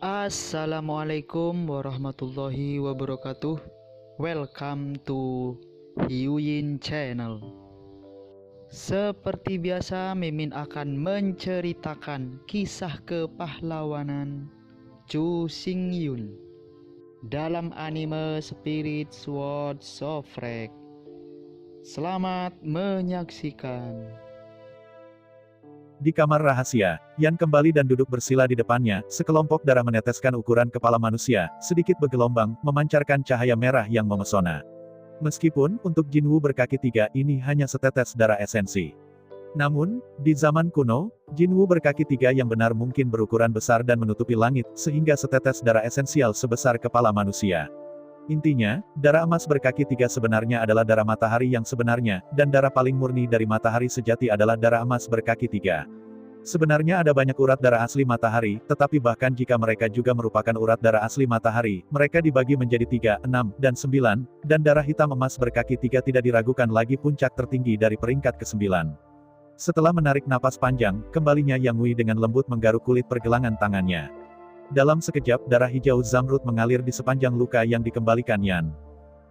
Assalamualaikum warahmatullahi wabarakatuh. Welcome to Hyuyin Channel. Seperti biasa, Mimin akan menceritakan kisah kepahlawanan Chu Xingyun dalam anime Spirit Sword Sofrek. Selamat menyaksikan. Di kamar rahasia, Yan kembali dan duduk bersila di depannya, sekelompok darah meneteskan ukuran kepala manusia, sedikit bergelombang, memancarkan cahaya merah yang memesona. Meskipun, untuk Jinwoo berkaki 3 ini hanya setetes darah esensi. Namun, di zaman kuno, Jinwoo berkaki 3 yang benar mungkin berukuran besar dan menutupi langit, sehingga setetes darah esensial sebesar kepala manusia. Intinya, darah emas berkaki 3 sebenarnya adalah darah matahari yang sebenarnya, dan darah paling murni dari matahari sejati adalah darah emas berkaki 3. Sebenarnya ada banyak urat darah asli matahari, tetapi bahkan jika mereka juga merupakan urat darah asli matahari, mereka dibagi menjadi 3, 6, dan 9, dan darah hitam emas berkaki 3 tidak diragukan lagi puncak tertinggi dari peringkat ke-9. Setelah menarik napas panjang, kembalinya Yang Wei dengan lembut menggaruk kulit pergelangan tangannya. Dalam sekejap darah hijau zamrud mengalir di sepanjang luka yang dikembalikan Yan.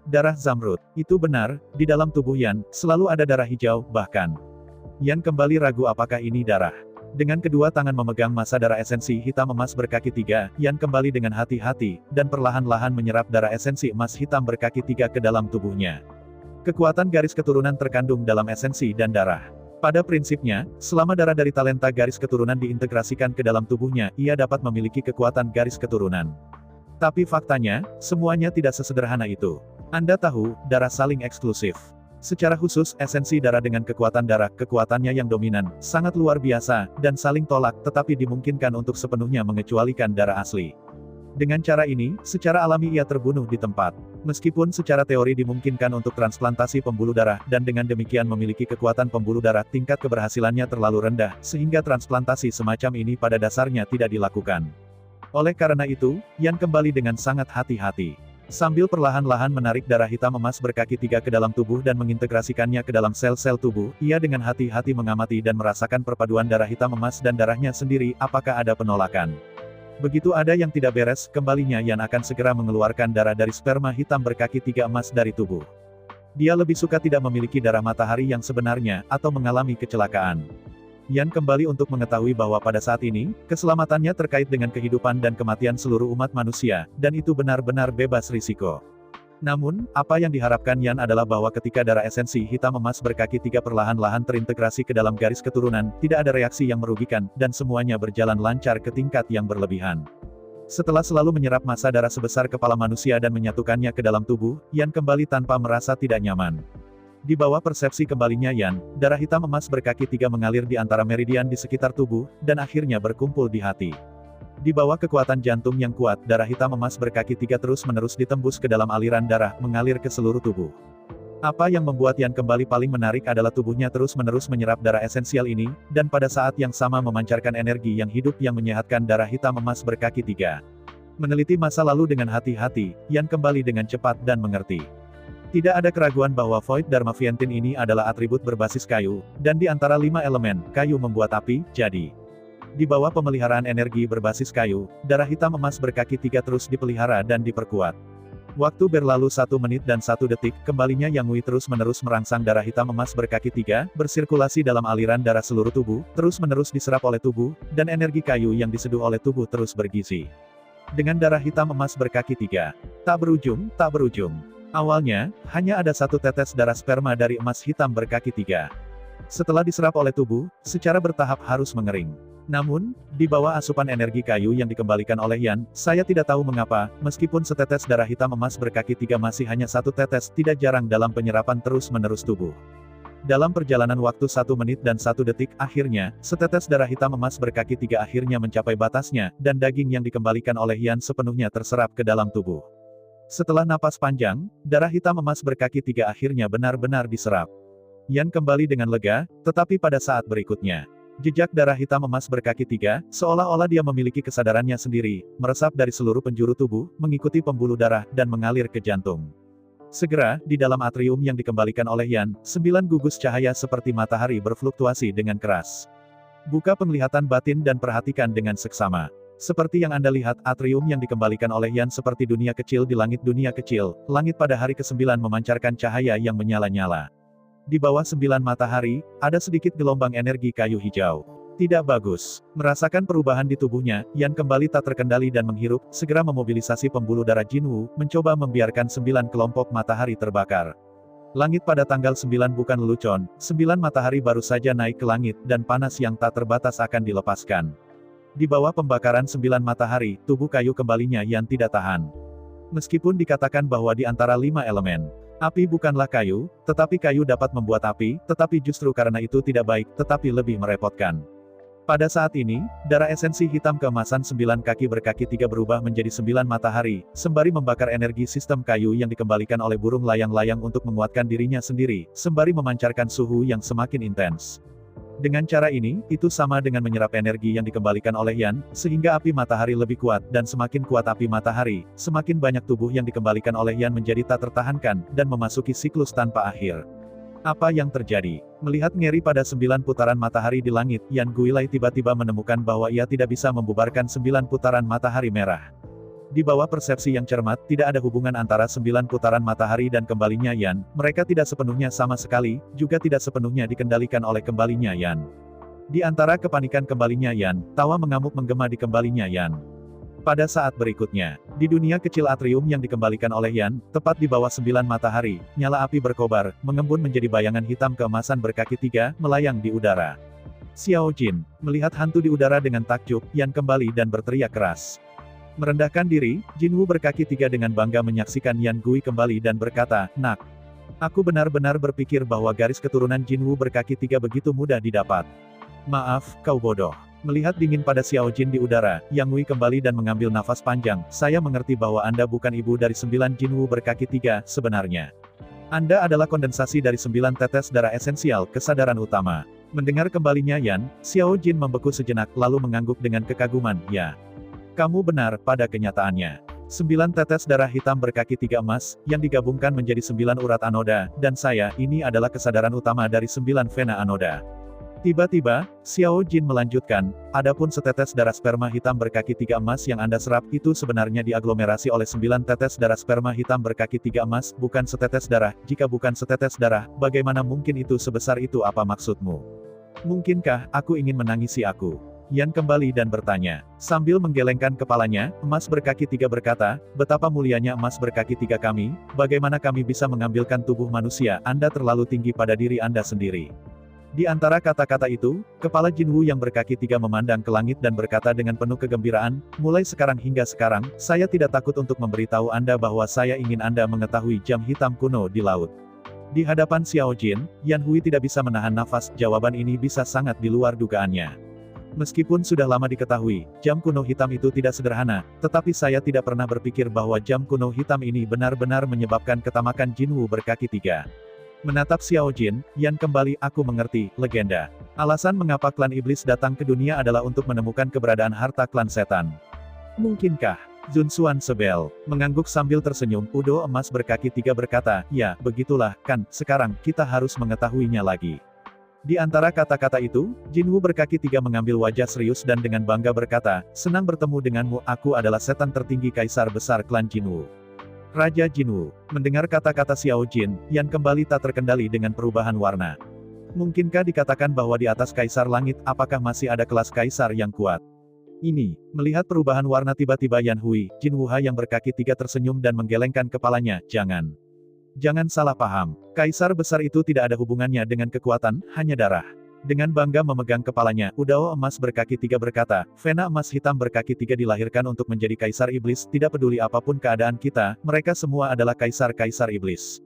Darah zamrud, itu benar, di dalam tubuh Yan, selalu ada darah hijau, bahkan. Yan kembali ragu apakah ini darah. Dengan kedua tangan memegang massa darah esensi hitam emas berkaki 3, Yan kembali dengan hati-hati, dan perlahan-lahan menyerap darah esensi emas hitam berkaki 3 ke dalam tubuhnya. Kekuatan garis keturunan terkandung dalam esensi dan darah. Pada prinsipnya, selama darah dari talenta garis keturunan diintegrasikan ke dalam tubuhnya, ia dapat memiliki kekuatan garis keturunan. Tapi faktanya, semuanya tidak sesederhana itu. Anda tahu, darah saling eksklusif. Secara khusus, esensi darah dengan kekuatan darah, kekuatannya yang dominan, sangat luar biasa, dan saling tolak, tetapi dimungkinkan untuk sepenuhnya mengecualikan darah asli. Dengan cara ini, secara alami ia terbunuh di tempat. Meskipun secara teori dimungkinkan untuk transplantasi pembuluh darah, dan dengan demikian memiliki kekuatan pembuluh darah, tingkat keberhasilannya terlalu rendah, sehingga transplantasi semacam ini pada dasarnya tidak dilakukan. Oleh karena itu, Yan kembali dengan sangat hati-hati. Sambil perlahan-lahan menarik darah hitam emas berkaki 3 ke dalam tubuh dan mengintegrasikannya ke dalam sel-sel tubuh, ia dengan hati-hati mengamati dan merasakan perpaduan darah hitam emas dan darahnya sendiri, apakah ada penolakan. Begitu ada yang tidak beres, kembalinya Yan akan segera mengeluarkan darah dari sperma hitam berkaki 3 emas dari tubuh. Dia lebih suka tidak memiliki darah matahari yang sebenarnya, atau mengalami kecelakaan. Yan kembali untuk mengetahui bahwa pada saat ini, keselamatannya terkait dengan kehidupan dan kematian seluruh umat manusia, dan itu benar-benar bebas risiko. Namun, apa yang diharapkan Yan adalah bahwa ketika darah esensi hitam emas berkaki 3 perlahan-lahan terintegrasi ke dalam garis keturunan, tidak ada reaksi yang merugikan, dan semuanya berjalan lancar ke tingkat yang berlebihan. Setelah selalu menyerap massa darah sebesar kepala manusia dan menyatukannya ke dalam tubuh, Yan kembali tanpa merasa tidak nyaman. Di bawah persepsi kembalinya Yan, darah hitam emas berkaki 3 mengalir di antara meridian di sekitar tubuh, dan akhirnya berkumpul di hati. Di bawah kekuatan jantung yang kuat, darah hitam emas berkaki 3 terus-menerus ditembus ke dalam aliran darah, mengalir ke seluruh tubuh. Apa yang membuat Yan kembali paling menarik adalah tubuhnya terus-menerus menyerap darah esensial ini, dan pada saat yang sama memancarkan energi yang hidup yang menyehatkan darah hitam emas berkaki 3. Meneliti masa lalu dengan hati-hati, Yan kembali dengan cepat dan mengerti. Tidak ada keraguan bahwa Void Dharma Vientin ini adalah atribut berbasis kayu, dan di antara 5 elemen, kayu membuat api, jadi. Di bawah pemeliharaan energi berbasis kayu, darah hitam emas berkaki 3 terus dipelihara dan diperkuat. Waktu berlalu 1 menit dan 1 detik, kembalinya Yang Wei terus-menerus merangsang darah hitam emas berkaki 3, bersirkulasi dalam aliran darah seluruh tubuh, terus-menerus diserap oleh tubuh, dan energi kayu yang diseduh oleh tubuh terus bergizi. Dengan darah hitam emas berkaki 3, tak berujung, tak berujung. Awalnya, hanya ada 1 tetes darah sperma dari emas hitam berkaki 3. Setelah diserap oleh tubuh, secara bertahap harus mengering. Namun, di bawah asupan energi kayu yang dikembalikan oleh Yan, saya tidak tahu mengapa, meskipun setetes darah hitam emas berkaki 3 masih hanya 1 tetes, tidak jarang dalam penyerapan terus-menerus tubuh. Dalam perjalanan waktu 1 menit dan 1 detik, akhirnya, setetes darah hitam emas berkaki 3 akhirnya mencapai batasnya, dan daging yang dikembalikan oleh Yan sepenuhnya terserap ke dalam tubuh. Setelah napas panjang, darah hitam emas berkaki 3 akhirnya benar-benar diserap. Yan kembali dengan lega, tetapi pada saat berikutnya, jejak darah hitam emas berkaki 3, seolah-olah dia memiliki kesadarannya sendiri, meresap dari seluruh penjuru tubuh, mengikuti pembuluh darah, dan mengalir ke jantung. Segera, di dalam atrium yang dikembalikan oleh Yan, 9 gugus cahaya seperti matahari berfluktuasi dengan keras. Buka penglihatan batin dan perhatikan dengan seksama. Seperti yang Anda lihat, atrium yang dikembalikan oleh Yan seperti dunia kecil di langit dunia kecil. Langit pada hari ke-9 memancarkan cahaya yang menyala-nyala. Di bawah 9 matahari, ada sedikit gelombang energi kayu hijau. Tidak bagus. Merasakan perubahan di tubuhnya, Yan kembali tak terkendali dan menghirup, segera memobilisasi pembuluh darah Jinwoo, mencoba membiarkan 9 kelompok matahari terbakar. Langit pada tanggal 9 bukan lelucon, 9 matahari baru saja naik ke langit, dan panas yang tak terbatas akan dilepaskan. Di bawah pembakaran 9 matahari, tubuh kayu kembalinya Yan tidak tahan. Meskipun dikatakan bahwa di antara 5 elemen, api bukanlah kayu, tetapi kayu dapat membuat api, tetapi justru karena itu tidak baik, tetapi lebih merepotkan. Pada saat ini, darah esensi hitam keemasan 9 kaki berkaki 3 berubah menjadi 9 matahari, sembari membakar energi sistem kayu yang dikembalikan oleh burung layang-layang untuk menguatkan dirinya sendiri, sembari memancarkan suhu yang semakin intens. Dengan cara ini, itu sama dengan menyerap energi yang dikembalikan oleh Yan, sehingga api matahari lebih kuat, dan semakin kuat api matahari, semakin banyak tubuh yang dikembalikan oleh Yan menjadi tak tertahankan, dan memasuki siklus tanpa akhir. Apa yang terjadi? Melihat ngeri pada 9 putaran matahari di langit, Yan Guilai tiba-tiba menemukan bahwa ia tidak bisa membubarkan 9 putaran matahari merah. Di bawah persepsi yang cermat, tidak ada hubungan antara 9 putaran matahari dan kembalinya Yan, mereka tidak sepenuhnya sama sekali, juga tidak sepenuhnya dikendalikan oleh kembalinya Yan. Di antara kepanikan kembalinya Yan, tawa mengamuk menggema di kembalinya Yan. Pada saat berikutnya, di dunia kecil atrium yang dikembalikan oleh Yan, tepat di bawah 9 matahari, nyala api berkobar, mengembun menjadi bayangan hitam keemasan berkaki 3, melayang di udara. Xiao Jin, melihat hantu di udara dengan takjub, Yan kembali dan berteriak keras. Merendahkan diri, Jinwoo berkaki 3 dengan bangga menyaksikan Yan Gui kembali dan berkata, "Nak, aku benar-benar berpikir bahwa garis keturunan Jinwoo berkaki 3 begitu mudah didapat. Maaf, kau bodoh." Melihat dingin pada Xiao Jin di udara, Yang Wei kembali dan mengambil nafas panjang, "Saya mengerti bahwa Anda bukan ibu dari 9 Jinwoo berkaki 3, sebenarnya. Anda adalah kondensasi dari 9 tetes darah esensial, kesadaran utama." Mendengar kembalinya Yan, Xiao Jin membeku sejenak, lalu mengangguk dengan kekaguman, "Ya. Kamu benar, pada kenyataannya. 9 tetes darah hitam berkaki 3 emas, yang digabungkan menjadi 9 urat anoda, dan saya, ini adalah kesadaran utama dari 9 vena anoda." Tiba-tiba, Xiao Jin melanjutkan, "Adapun setetes darah sperma hitam berkaki 3 emas yang Anda serap, itu sebenarnya diaglomerasi oleh 9 tetes darah sperma hitam berkaki 3 emas, bukan setetes darah. Jika bukan setetes darah, bagaimana mungkin itu sebesar itu? Apa maksudmu? Mungkinkah aku ingin menangisi aku?" Yan kembali dan bertanya. Sambil menggelengkan kepalanya, emas berkaki 3 berkata, "Betapa mulianya emas berkaki 3 kami, bagaimana kami bisa mengambilkan tubuh manusia, Anda terlalu tinggi pada diri Anda sendiri." Di antara kata-kata itu, kepala Jinwoo yang berkaki 3 memandang ke langit dan berkata dengan penuh kegembiraan, "Mulai sekarang hingga sekarang, saya tidak takut untuk memberitahu Anda bahwa saya ingin Anda mengetahui jam hitam kuno di laut." Di hadapan Xiao Jin, Yan Hui tidak bisa menahan nafas, jawaban ini bisa sangat di luar dugaannya. Meskipun sudah lama diketahui, jam kuno hitam itu tidak sederhana, tetapi saya tidak pernah berpikir bahwa jam kuno hitam ini benar-benar menyebabkan ketamakan Jinwoo berkaki 3. Menatap Xiao Jin, Yan kembali, "Aku mengerti, legenda. Alasan mengapa klan iblis datang ke dunia adalah untuk menemukan keberadaan harta klan setan. Mungkinkah?" Zun Xuan sebel, mengangguk sambil tersenyum. Udo emas berkaki 3 berkata, "Ya, begitulah, kan, sekarang, kita harus mengetahuinya lagi." Di antara kata-kata itu, Jinwoo berkaki 3 mengambil wajah serius dan dengan bangga berkata, "Senang bertemu denganmu, aku adalah setan tertinggi kaisar besar klan Jinwoo. Raja Jinwoo." Mendengar kata-kata Xiao Jin, Yan kembali tak terkendali dengan perubahan warna. Mungkinkah dikatakan bahwa di atas kaisar langit, apakah masih ada kelas kaisar yang kuat? Ini, melihat perubahan warna tiba-tiba Yan Hui, Jinwoo yang berkaki 3 tersenyum dan menggelengkan kepalanya, Jangan salah paham, kaisar besar itu tidak ada hubungannya dengan kekuatan, hanya darah." Dengan bangga memegang kepalanya, Udao emas berkaki 3 berkata, "Vena emas hitam berkaki 3 dilahirkan untuk menjadi kaisar iblis, tidak peduli apapun keadaan kita, mereka semua adalah kaisar-kaisar iblis."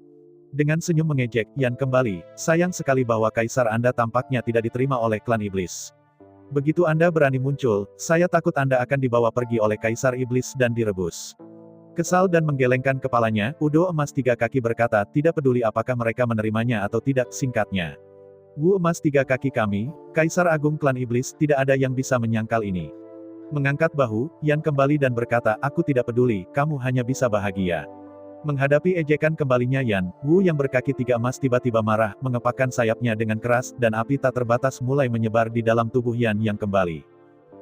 Dengan senyum mengejek, Yan kembali, "Sayang sekali bahwa kaisar Anda tampaknya tidak diterima oleh klan iblis. Begitu Anda berani muncul, saya takut Anda akan dibawa pergi oleh kaisar iblis dan direbus." Kesal dan menggelengkan kepalanya, Udo emas 3 kaki berkata, "Tidak peduli apakah mereka menerimanya atau tidak, singkatnya. Wu emas 3 kaki kami, Kaisar Agung klan Iblis, tidak ada yang bisa menyangkal ini." Mengangkat bahu, Yan kembali dan berkata, "Aku tidak peduli, kamu hanya bisa bahagia." Menghadapi ejekan kembalinya Yan, Wu yang berkaki 3 emas tiba-tiba marah, mengepakkan sayapnya dengan keras, dan api tak terbatas mulai menyebar di dalam tubuh Yan yang kembali.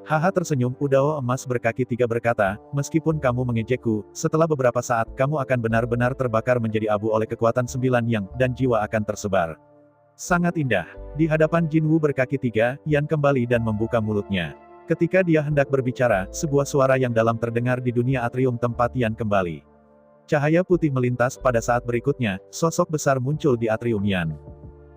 Haha tersenyum, Udao emas berkaki 3 berkata, meskipun kamu mengejekku, setelah beberapa saat kamu akan benar-benar terbakar menjadi abu oleh kekuatan 9 yang, dan jiwa akan tersebar. Sangat indah. Di hadapan Jinwoo berkaki 3, Yan kembali dan membuka mulutnya. Ketika dia hendak berbicara, sebuah suara yang dalam terdengar di dunia atrium tempat Yan kembali. Cahaya putih melintas pada saat berikutnya, sosok besar muncul di atrium Yan.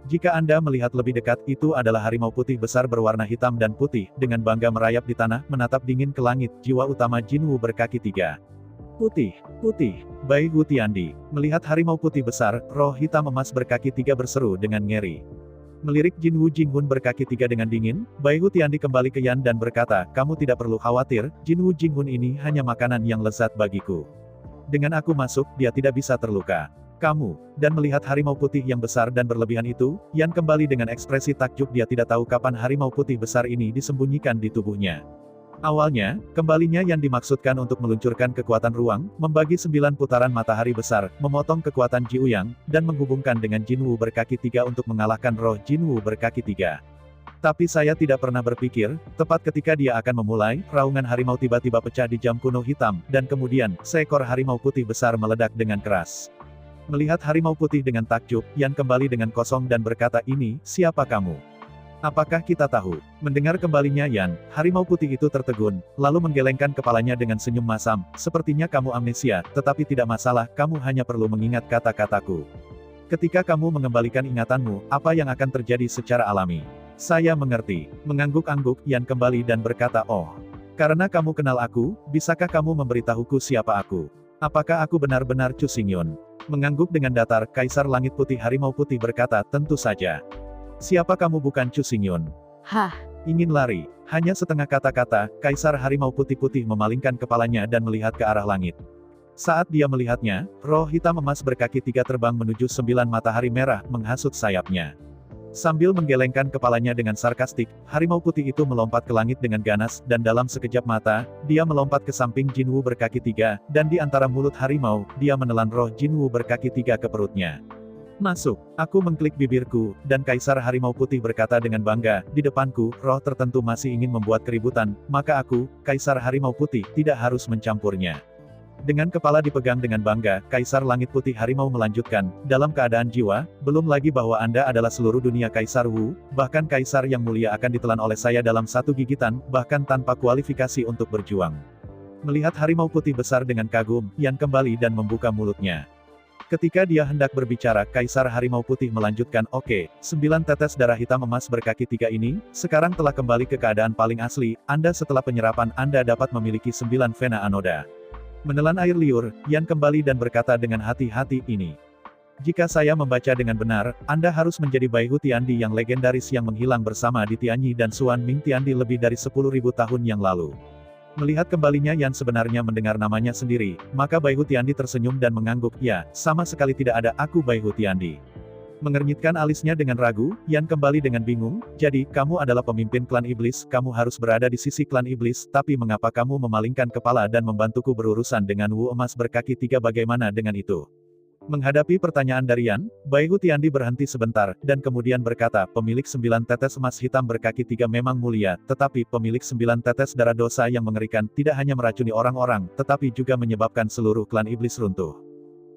Jika Anda melihat lebih dekat, itu adalah harimau putih besar berwarna hitam dan putih, dengan bangga merayap di tanah, menatap dingin ke langit, jiwa utama Jinwoo berkaki 3. Putih, putih, Bai Hu Tiandi. Melihat harimau putih besar, roh hitam emas berkaki 3 berseru dengan ngeri. Melirik Jinwoo Jinghun berkaki 3 dengan dingin, Bai Hu Tiandi kembali ke Yan dan berkata, kamu tidak perlu khawatir, Jinwoo Jinghun ini hanya makanan yang lezat bagiku. Dengan aku masuk, dia tidak bisa terluka. Kamu, dan melihat harimau putih yang besar dan berlebihan itu, Yan kembali dengan ekspresi takjub, dia tidak tahu kapan harimau putih besar ini disembunyikan di tubuhnya. Awalnya, kembalinya Yan dimaksudkan untuk meluncurkan kekuatan ruang, membagi 9 putaran matahari besar, memotong kekuatan Jiuyang, dan menghubungkan dengan Jinwoo berkaki 3 untuk mengalahkan roh Jinwoo berkaki 3. Tapi saya tidak pernah berpikir, tepat ketika dia akan memulai, raungan harimau tiba-tiba pecah di jam kuno hitam, dan kemudian, seekor harimau putih besar meledak dengan keras. Melihat harimau putih dengan takjub, Yan kembali dengan kosong dan berkata, ini, siapa kamu? Apakah kita tahu? Mendengar kembalinya Yan, harimau putih itu tertegun, lalu menggelengkan kepalanya dengan senyum masam, sepertinya kamu amnesia, tetapi tidak masalah, kamu hanya perlu mengingat kata-kataku. Ketika kamu mengembalikan ingatanmu, apa yang akan terjadi secara alami? Saya mengerti. Mengangguk-angguk, Yan kembali dan berkata, oh. Karena kamu kenal aku, bisakah kamu memberitahuku siapa aku? Apakah aku benar-benar Chu Xingyun? Mengangguk dengan datar, Kaisar Langit Putih Harimau Putih berkata, tentu saja. Siapa kamu bukan Chu Xingyun? Hah? Ingin lari. Hanya setengah kata-kata, Kaisar Harimau Putih-Putih memalingkan kepalanya dan melihat ke arah langit. Saat dia melihatnya, roh hitam emas berkaki 3 terbang menuju 9 matahari merah, menghasut sayapnya. Sambil menggelengkan kepalanya dengan sarkastik, harimau putih itu melompat ke langit dengan ganas, dan dalam sekejap mata, dia melompat ke samping Jinwoo berkaki 3, dan di antara mulut harimau, dia menelan roh Jinwoo berkaki 3 ke perutnya. Masuk. Aku mengklik bibirku, dan Kaisar Harimau Putih berkata dengan bangga, di depanku, roh tertentu masih ingin membuat keributan, maka aku, Kaisar Harimau Putih, tidak harus mencampurnya. Dengan kepala dipegang dengan bangga, Kaisar Langit Putih Harimau melanjutkan, dalam keadaan jiwa, belum lagi bahwa Anda adalah seluruh dunia Kaisar Wu, bahkan Kaisar yang mulia akan ditelan oleh saya dalam satu gigitan, bahkan tanpa kualifikasi untuk berjuang. Melihat harimau putih besar dengan kagum, Yan kembali dan membuka mulutnya. Ketika dia hendak berbicara, Kaisar Harimau Putih melanjutkan, oke, 9 tetes darah hitam emas berkaki 3 ini, sekarang telah kembali ke keadaan paling asli, Anda setelah penyerapan Anda dapat memiliki 9 vena anoda. Menelan air liur, Yan kembali dan berkata dengan hati-hati, ini. Jika saya membaca dengan benar, Anda harus menjadi Bai Hu Tiandi yang legendaris yang menghilang bersama di Tianyi dan Suan Ming Tiandi lebih dari 10.000 tahun yang lalu. Melihat kembalinya Yan sebenarnya mendengar namanya sendiri, maka Bai Hu Tiandi tersenyum dan mengangguk, ya, sama sekali tidak ada, aku Bai Hu Tiandi. Mengernyitkan alisnya dengan ragu, Yan kembali dengan bingung, jadi, kamu adalah pemimpin klan iblis, kamu harus berada di sisi klan iblis, tapi mengapa kamu memalingkan kepala dan membantuku berurusan dengan Wu emas berkaki 3 bagaimana dengan itu? Menghadapi pertanyaan dari Yan, Bai Hu Tiandi berhenti sebentar, dan kemudian berkata, pemilik 9 tetes emas hitam berkaki 3 memang mulia, tetapi pemilik 9 tetes darah dosa yang mengerikan, tidak hanya meracuni orang-orang, tetapi juga menyebabkan seluruh klan iblis runtuh.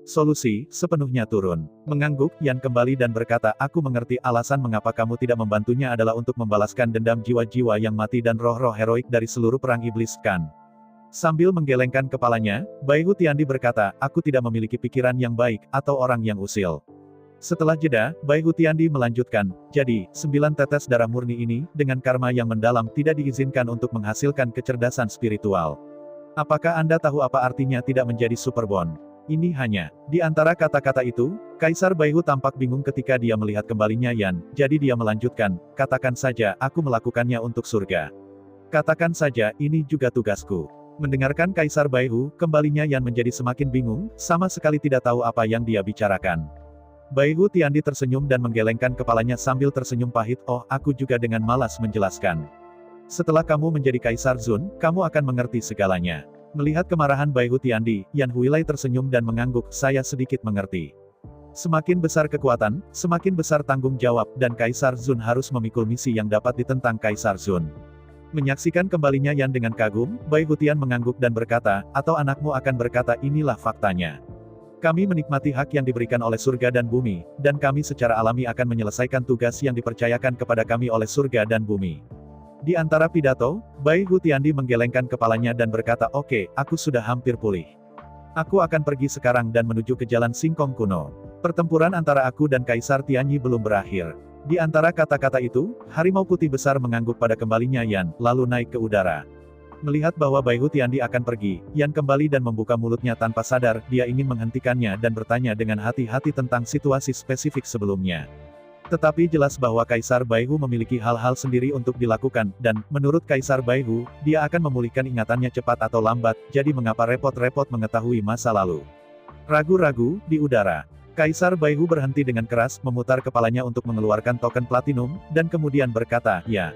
Solusi, sepenuhnya turun. Mengangguk, Yan kembali dan berkata, aku mengerti alasan mengapa kamu tidak membantunya adalah untuk membalaskan dendam jiwa-jiwa yang mati dan roh-roh heroik dari seluruh perang iblis, kan? Sambil menggelengkan kepalanya, Bai Hu Tiandi berkata, aku tidak memiliki pikiran yang baik, atau orang yang usil. Setelah jeda, Bai Hu Tiandi melanjutkan, jadi, 9 tetes darah murni ini, dengan karma yang mendalam tidak diizinkan untuk menghasilkan kecerdasan spiritual. Apakah Anda tahu apa artinya tidak menjadi superborn? Ini hanya. Di antara kata-kata itu, Kaisar Bai Hu tampak bingung ketika dia melihat kembalinya Yan, jadi dia melanjutkan, katakan saja, aku melakukannya untuk surga. Katakan saja, ini juga tugasku. Mendengarkan Kaisar Bai Hu, kembalinya Yan menjadi semakin bingung, sama sekali tidak tahu apa yang dia bicarakan. Bai Hu Tiandi tersenyum dan menggelengkan kepalanya sambil tersenyum pahit, oh, aku juga dengan malas menjelaskan. Setelah kamu menjadi Kaisar Zun, kamu akan mengerti segalanya. Melihat kemarahan Bai Hu Tiandi, Yan Huilai tersenyum dan mengangguk, saya sedikit mengerti. Semakin besar kekuatan, semakin besar tanggung jawab, dan Kaisar Zun harus memikul misi yang dapat ditentang Kaisar Zun. Menyaksikan kembalinya Yan dengan kagum, Bai Hutian mengangguk dan berkata, atau anakmu akan berkata inilah faktanya. Kami menikmati hak yang diberikan oleh surga dan bumi, dan kami secara alami akan menyelesaikan tugas yang dipercayakan kepada kami oleh surga dan bumi. Di antara pidato, Bai Hutiandi menggelengkan kepalanya dan berkata, oke, aku sudah hampir pulih. Aku akan pergi sekarang dan menuju ke jalan Singkong kuno. Pertempuran antara aku dan Kaisar Tianyi belum berakhir. Di antara kata-kata itu, harimau putih besar mengangguk pada kembalinya Yan, lalu naik ke udara. Melihat bahwa Bai Hutiandi akan pergi, Yan kembali dan membuka mulutnya tanpa sadar, dia ingin menghentikannya dan bertanya dengan hati-hati tentang situasi spesifik sebelumnya. Tetapi jelas bahwa Kaisar Baihu memiliki hal-hal sendiri untuk dilakukan, dan, menurut Kaisar Baihu, dia akan memulihkan ingatannya cepat atau lambat, jadi mengapa repot-repot mengetahui masa lalu. Ragu-ragu, di udara. Kaisar Baihu berhenti dengan keras, memutar kepalanya untuk mengeluarkan token platinum, dan kemudian berkata, ya.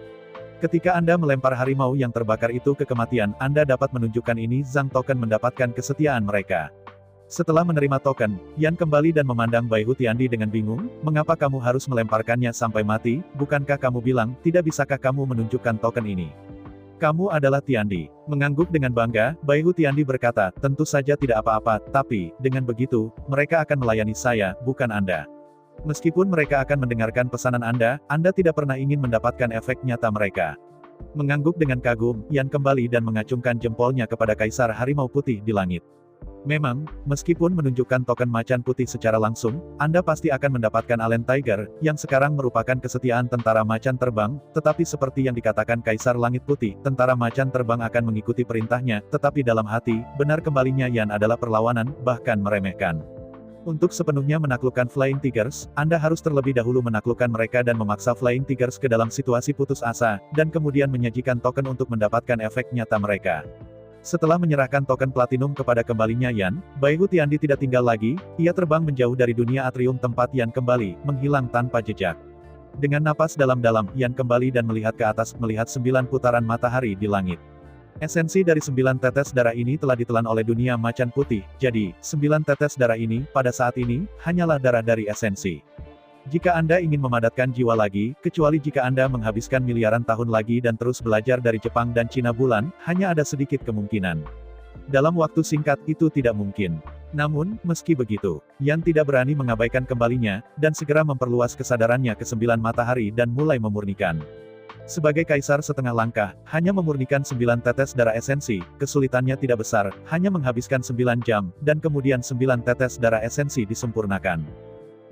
Ketika Anda melempar harimau yang terbakar itu ke kematian, Anda dapat menunjukkan ini Zhang token mendapatkan kesetiaan mereka. Setelah menerima token, Yan kembali dan memandang Bai Hutiandi dengan bingung, mengapa kamu harus melemparkannya sampai mati, bukankah kamu bilang, tidak bisakah kamu menunjukkan token ini? Kamu adalah Tiandi. Mengangguk dengan bangga, Bai Hutiandi berkata, tentu saja tidak apa-apa, tapi, dengan begitu, mereka akan melayani saya, bukan Anda. Meskipun mereka akan mendengarkan pesanan Anda tidak pernah ingin mendapatkan efek nyata mereka. Mengangguk dengan kagum, Yan kembali dan mengacungkan jempolnya kepada Kaisar Harimau Putih di langit. Memang, meskipun menunjukkan token macan putih secara langsung, Anda pasti akan mendapatkan Allen Tiger, yang sekarang merupakan kesetiaan tentara macan terbang, tetapi seperti yang dikatakan Kaisar Langit Putih, tentara macan terbang akan mengikuti perintahnya, tetapi dalam hati, benar kembalinya Yan adalah perlawanan, bahkan meremehkan. Untuk sepenuhnya menaklukkan Flying Tigers, Anda harus terlebih dahulu menaklukkan mereka dan memaksa Flying Tigers ke dalam situasi putus asa, dan kemudian menyajikan token untuk mendapatkan efek nyata mereka. Setelah menyerahkan token platinum kepada kembalinya Yan, Bai Hutiandi tidak tinggal lagi, ia terbang menjauh dari dunia atrium tempat Yan kembali, menghilang tanpa jejak. Dengan napas dalam-dalam, Yan kembali dan melihat ke atas, melihat 9 putaran matahari di langit. Esensi dari 9 tetes darah ini telah ditelan oleh dunia macan putih, jadi, 9 tetes darah ini, pada saat ini, hanyalah darah dari esensi. Jika Anda ingin memadatkan jiwa lagi, kecuali jika Anda menghabiskan miliaran tahun lagi dan terus belajar dari Jepang dan Cina bulan, hanya ada sedikit kemungkinan. Dalam waktu singkat, itu tidak mungkin. Namun, meski begitu, Yan tidak berani mengabaikan kembalinya, dan segera memperluas kesadarannya ke 9 matahari dan mulai memurnikan. Sebagai kaisar setengah langkah, hanya memurnikan 9 tetes darah esensi, kesulitannya tidak besar, hanya menghabiskan 9 jam, dan kemudian 9 tetes darah esensi disempurnakan.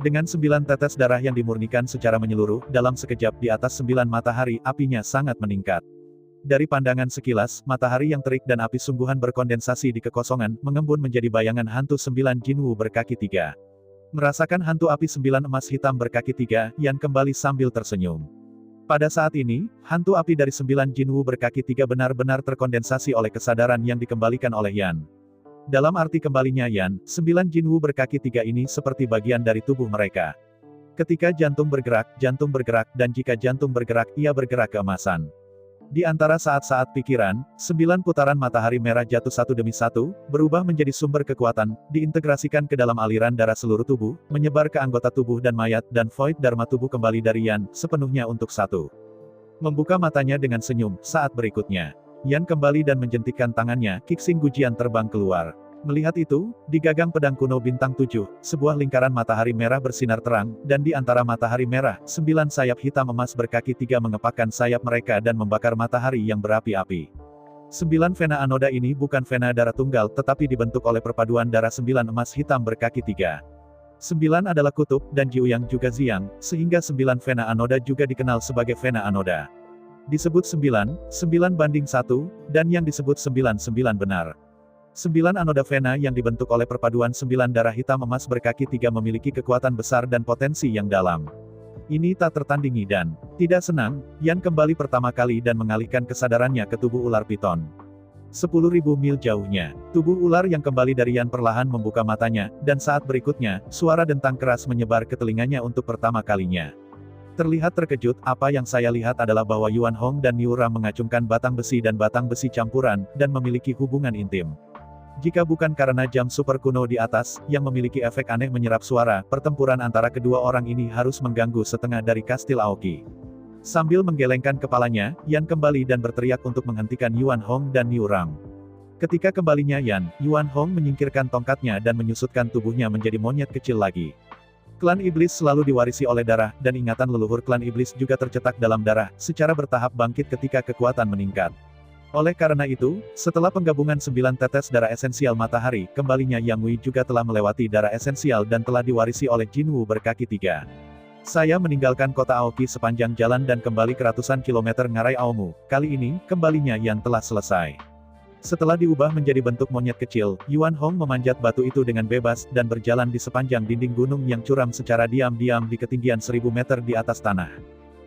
Dengan 9 tetes darah yang dimurnikan secara menyeluruh, dalam sekejap di atas 9 matahari, apinya sangat meningkat. Dari pandangan sekilas, matahari yang terik dan api sungguhan berkondensasi di kekosongan, mengembun menjadi bayangan hantu 9 Jinwu berkaki 3. Merasakan hantu api 9 emas hitam berkaki 3, Yan kembali sambil tersenyum. Pada saat ini, hantu api dari 9 Jinwu berkaki 3 benar-benar terkondensasi oleh kesadaran yang dikembalikan oleh Yan. Dalam arti kembalinya Yan, 9 Jinwu berkaki 3 ini seperti bagian dari tubuh mereka. Ketika jantung bergerak, dan jika jantung bergerak, ia bergerak keemasan. Di antara saat-saat pikiran, 9 putaran matahari merah jatuh satu demi satu, berubah menjadi sumber kekuatan, diintegrasikan ke dalam aliran darah seluruh tubuh, menyebar ke anggota tubuh dan mayat, dan void dharma tubuh kembali dari Yan, sepenuhnya untuk satu. Membuka matanya dengan senyum, saat berikutnya. Yan kembali dan menjentikkan tangannya, Kixing Gujian terbang keluar. Melihat itu, di gagang pedang kuno bintang 7, sebuah lingkaran matahari merah bersinar terang, dan di antara matahari merah, 9 sayap hitam emas berkaki 3 mengepakkan sayap mereka dan membakar matahari yang berapi-api. 9 vena anoda ini bukan vena darah tunggal tetapi dibentuk oleh perpaduan darah 9 emas hitam berkaki 3. 9 adalah kutub, dan Jiuyang juga Ziang, sehingga 9 vena anoda juga dikenal sebagai vena anoda. Disebut 9 banding 1, dan yang disebut 9 benar. 9 anoda vena yang dibentuk oleh perpaduan 9 darah hitam emas berkaki 3 memiliki kekuatan besar dan potensi yang dalam. Ini tak tertandingi dan, tidak senang, Yan kembali pertama kali dan mengalihkan kesadarannya ke tubuh ular piton. 10.000 mil jauhnya, tubuh ular yang kembali dari Yan perlahan membuka matanya, dan saat berikutnya, suara dentang keras menyebar ke telinganya untuk pertama kalinya. Terlihat terkejut, apa yang saya lihat adalah bahwa Yuan Hong dan Miura mengacungkan batang besi dan batang besi campuran, dan memiliki hubungan intim. Jika bukan karena jam super kuno di atas, yang memiliki efek aneh menyerap suara, pertempuran antara kedua orang ini harus mengganggu setengah dari kastil Aoki. Sambil menggelengkan kepalanya, Yan kembali dan berteriak untuk menghentikan Yuan Hong dan Niu Ram. Ketika kembalinya Yan, Yuan Hong menyingkirkan tongkatnya dan menyusutkan tubuhnya menjadi monyet kecil lagi. Klan iblis selalu diwarisi oleh darah, dan ingatan leluhur klan iblis juga tercetak dalam darah, secara bertahap bangkit ketika kekuatan meningkat. Oleh karena itu, setelah penggabungan 9 tetes darah esensial matahari, kembalinya Yang Wei juga telah melewati darah esensial dan telah diwarisi oleh Jinwu berkaki 3. Saya meninggalkan kota Aoki sepanjang jalan dan kembali ke ratusan kilometer ngarai Aomu. Kali ini, kembalinya Yan telah selesai. Setelah diubah menjadi bentuk monyet kecil, Yuan Hong memanjat batu itu dengan bebas, dan berjalan di sepanjang dinding gunung yang curam secara diam-diam di ketinggian 1000 meter di atas tanah.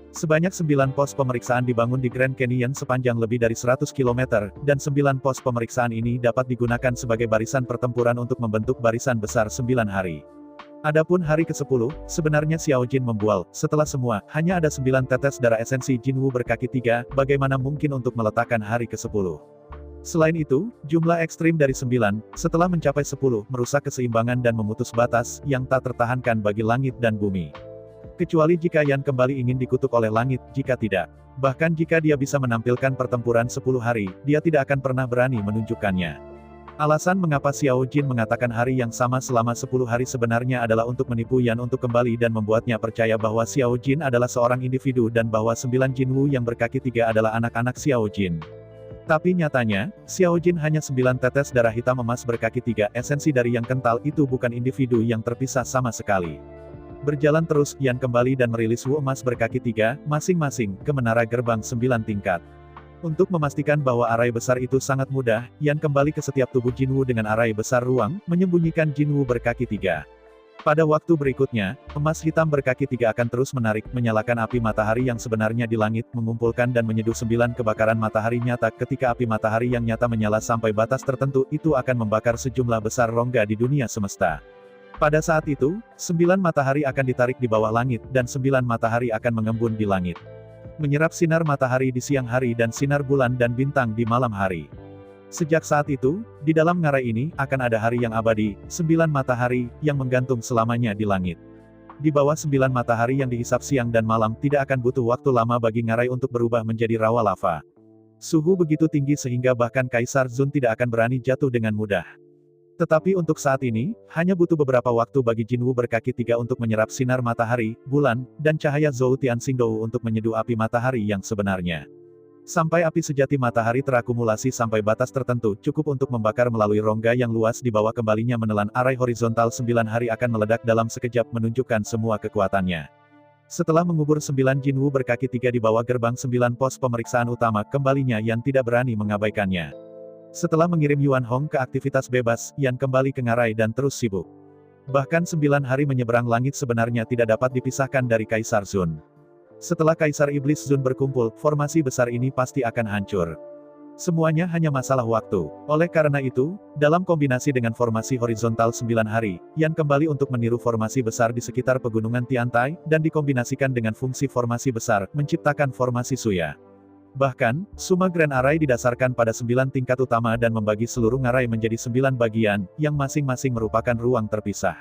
Sebanyak 9 pos pemeriksaan dibangun di Grand Canyon sepanjang lebih dari 100 km, dan 9 pos pemeriksaan ini dapat digunakan sebagai barisan pertempuran untuk membentuk barisan besar 9 hari. Adapun hari ke-10, sebenarnya Xiao Jin membual, setelah semua, hanya ada 9 tetes darah esensi Jinwu berkaki 3, bagaimana mungkin untuk meletakkan hari ke-10. Selain itu, jumlah ekstrim dari 9, setelah mencapai 10, merusak keseimbangan dan memutus batas, yang tak tertahankan bagi langit dan bumi. Kecuali jika Yan kembali ingin dikutuk oleh langit, jika tidak. Bahkan jika dia bisa menampilkan pertempuran 10 hari, dia tidak akan pernah berani menunjukkannya. Alasan mengapa Xiao Jin mengatakan hari yang sama selama 10 hari sebenarnya adalah untuk menipu Yan untuk kembali dan membuatnya percaya bahwa Xiao Jin adalah seorang individu dan bahwa 9 Jinwu yang berkaki 3 adalah anak-anak Xiao Jin. Tapi nyatanya, Xiao Jin hanya 9 tetes darah hitam emas berkaki 3, esensi dari yang kental itu bukan individu yang terpisah sama sekali. Berjalan terus, Yan kembali dan merilis Wu emas berkaki 3, masing-masing, ke menara gerbang 9 tingkat. Untuk memastikan bahwa arai besar itu sangat mudah, Yan kembali ke setiap tubuh Jinwu dengan arai besar ruang, menyembunyikan Jinwu berkaki 3. Pada waktu berikutnya, emas hitam berkaki 3 akan terus menarik, menyalakan api matahari yang sebenarnya di langit, mengumpulkan dan menyeduh 9 kebakaran matahari nyata. Ketika api matahari yang nyata menyala sampai batas tertentu, itu akan membakar sejumlah besar rongga di dunia semesta. Pada saat itu, 9 matahari akan ditarik di bawah langit, dan 9 matahari akan mengembun di langit. Menyerap sinar matahari di siang hari dan sinar bulan dan bintang di malam hari. Sejak saat itu, di dalam ngarai ini, akan ada hari yang abadi, 9 matahari, yang menggantung selamanya di langit. Di bawah 9 matahari yang dihisap siang dan malam, tidak akan butuh waktu lama bagi ngarai untuk berubah menjadi rawa lava. Suhu begitu tinggi sehingga bahkan Kaisar Zun tidak akan berani jatuh dengan mudah. Tetapi untuk saat ini, hanya butuh beberapa waktu bagi Jinwu berkaki 3 untuk menyerap sinar matahari, bulan, dan cahaya Zhou Tianxingdou untuk menyeduh api matahari yang sebenarnya. Sampai api sejati matahari terakumulasi sampai batas tertentu, cukup untuk membakar melalui rongga yang luas di bawah. Kembalinya menelan arai horizontal 9 hari akan meledak dalam sekejap, menunjukkan semua kekuatannya. Setelah mengubur 9 Jinwu berkaki 3 di bawah gerbang 9 pos pemeriksaan utama, kembalinya Yan tidak berani mengabaikannya. Setelah mengirim Yuan Hong ke aktivitas bebas, Yan kembali ke ngarai dan terus sibuk. Bahkan 9 hari menyeberang langit sebenarnya tidak dapat dipisahkan dari Kaisar Zun. Setelah Kaisar Iblis Zun berkumpul, formasi besar ini pasti akan hancur. Semuanya hanya masalah waktu. Oleh karena itu, dalam kombinasi dengan formasi horizontal 9 hari, Yan kembali untuk meniru formasi besar di sekitar pegunungan Tiantai, dan dikombinasikan dengan fungsi formasi besar, menciptakan formasi Suya. Bahkan, Suma Grand Array didasarkan pada 9 tingkat utama dan membagi seluruh ngarai menjadi 9 bagian, yang masing-masing merupakan ruang terpisah.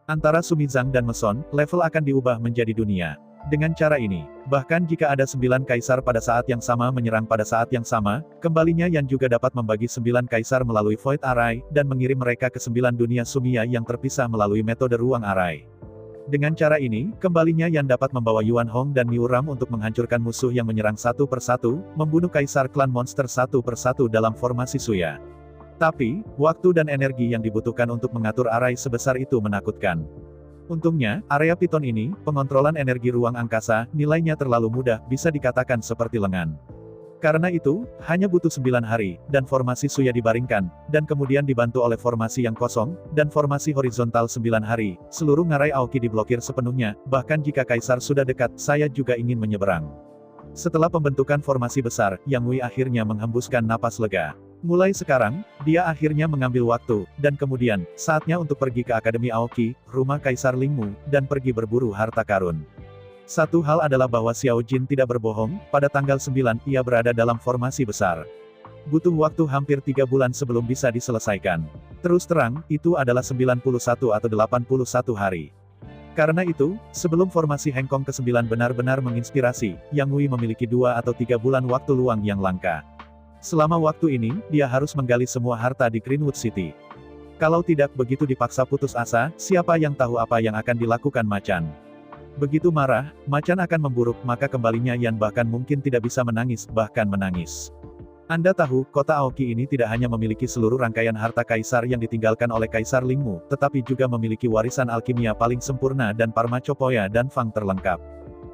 Antara Sumizang dan Meson, level akan diubah menjadi dunia. Dengan cara ini, bahkan jika ada 9 kaisar pada saat yang sama menyerang pada saat yang sama, kembalinya Yan juga dapat membagi 9 kaisar melalui Void Array, dan mengirim mereka ke 9 dunia Sumia yang terpisah melalui metode ruang Array. Dengan cara ini, kembalinya Yan dapat membawa Yuan Hong dan Niu Ram untuk menghancurkan musuh yang menyerang satu persatu, membunuh kaisar klan monster satu persatu dalam formasi Suya. Tapi, waktu dan energi yang dibutuhkan untuk mengatur arai sebesar itu menakutkan. Untungnya, area Piton ini, pengontrolan energi ruang angkasa, nilainya terlalu mudah, bisa dikatakan seperti lengan. Karena itu, hanya butuh 9 hari, dan formasi Suya dibaringkan, dan kemudian dibantu oleh formasi yang kosong, dan formasi horizontal 9 hari, seluruh ngarai Aoki diblokir sepenuhnya, bahkan jika Kaisar sudah dekat, saya juga ingin menyeberang. Setelah pembentukan formasi besar, Yang Wei akhirnya menghembuskan napas lega. Mulai sekarang, dia akhirnya mengambil waktu, dan kemudian, saatnya untuk pergi ke Akademi Aoki, rumah Kaisar Lingmu, dan pergi berburu harta karun. Satu hal adalah bahwa Xiao Jin tidak berbohong, pada tanggal 9, ia berada dalam formasi besar. Butuh waktu hampir 3 bulan sebelum bisa diselesaikan. Terus terang, itu adalah 91 atau 81 hari. Karena itu, sebelum formasi Heng Kong ke-9 benar-benar menginspirasi, Yang Wei memiliki 2 atau 3 bulan waktu luang yang langka. Selama waktu ini, dia harus menggali semua harta di Greenwood City. Kalau tidak begitu dipaksa putus asa, siapa yang tahu apa yang akan dilakukan Macan. Begitu marah, Macan akan memburuk, maka kembalinya Yan bahkan mungkin tidak bisa menangis, bahkan menangis. Anda tahu, kota Aoki ini tidak hanya memiliki seluruh rangkaian harta kaisar yang ditinggalkan oleh Kaisar Lingmu, tetapi juga memiliki warisan alkimia paling sempurna dan Parmacopoeia dan Fang terlengkap.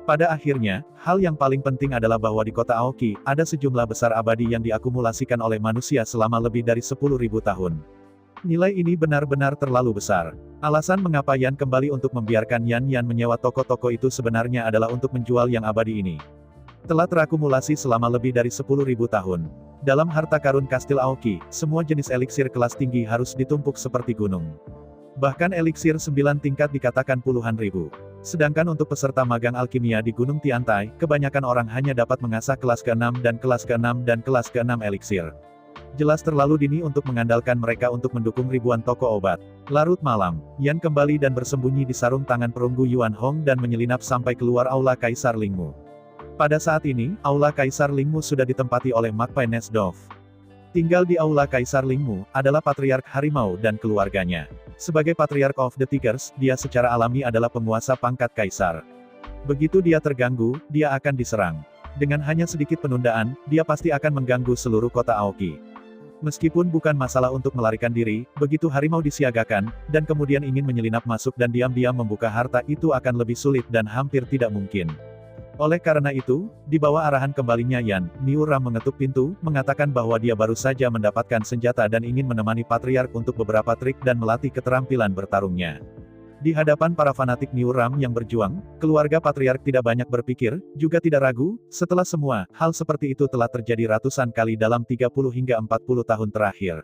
Pada akhirnya, hal yang paling penting adalah bahwa di kota Aoki, ada sejumlah besar abadi yang diakumulasikan oleh manusia selama lebih dari 10.000 tahun. Nilai ini benar-benar terlalu besar. Alasan mengapa Yan kembali untuk membiarkan Yan menyewa toko-toko itu sebenarnya adalah untuk menjual yang abadi ini. Telah terakumulasi selama lebih dari 10.000 tahun. Dalam harta karun Kastil Aoki, semua jenis eliksir kelas tinggi harus ditumpuk seperti gunung. Bahkan eliksir 9 tingkat dikatakan puluhan ribu. Sedangkan untuk peserta magang alkimia di Gunung Tiantai, kebanyakan orang hanya dapat mengasah kelas ke-6 dan kelas ke-6 dan kelas ke-6 eliksir. Jelas terlalu dini untuk mengandalkan mereka untuk mendukung ribuan toko obat. Larut malam, Yan kembali dan bersembunyi di sarung tangan perunggu Yuan Hong dan menyelinap sampai keluar aula Kaisar Lingmu. Pada saat ini, aula Kaisar Lingmu sudah ditempati oleh Magpie Nesdorf. Tinggal di aula Kaisar Lingmu, adalah Patriark Harimau dan keluarganya. Sebagai Patriark of the Tigers, dia secara alami adalah penguasa pangkat Kaisar. Begitu dia terganggu, dia akan diserang. Dengan hanya sedikit penundaan, dia pasti akan mengganggu seluruh kota Aoki. Meskipun bukan masalah untuk melarikan diri, begitu harimau disiagakan, dan kemudian ingin menyelinap masuk dan diam-diam membuka harta itu akan lebih sulit dan hampir tidak mungkin. Oleh karena itu, di bawah arahan kembalinya Yan, Niu Ram mengetuk pintu, mengatakan bahwa dia baru saja mendapatkan senjata dan ingin menemani Patriark untuk beberapa trik dan melatih keterampilan bertarungnya. Di hadapan para fanatik Niu Ram yang berjuang, keluarga Patriark tidak banyak berpikir, juga tidak ragu, setelah semua, hal seperti itu telah terjadi ratusan kali dalam 30 hingga 40 tahun terakhir.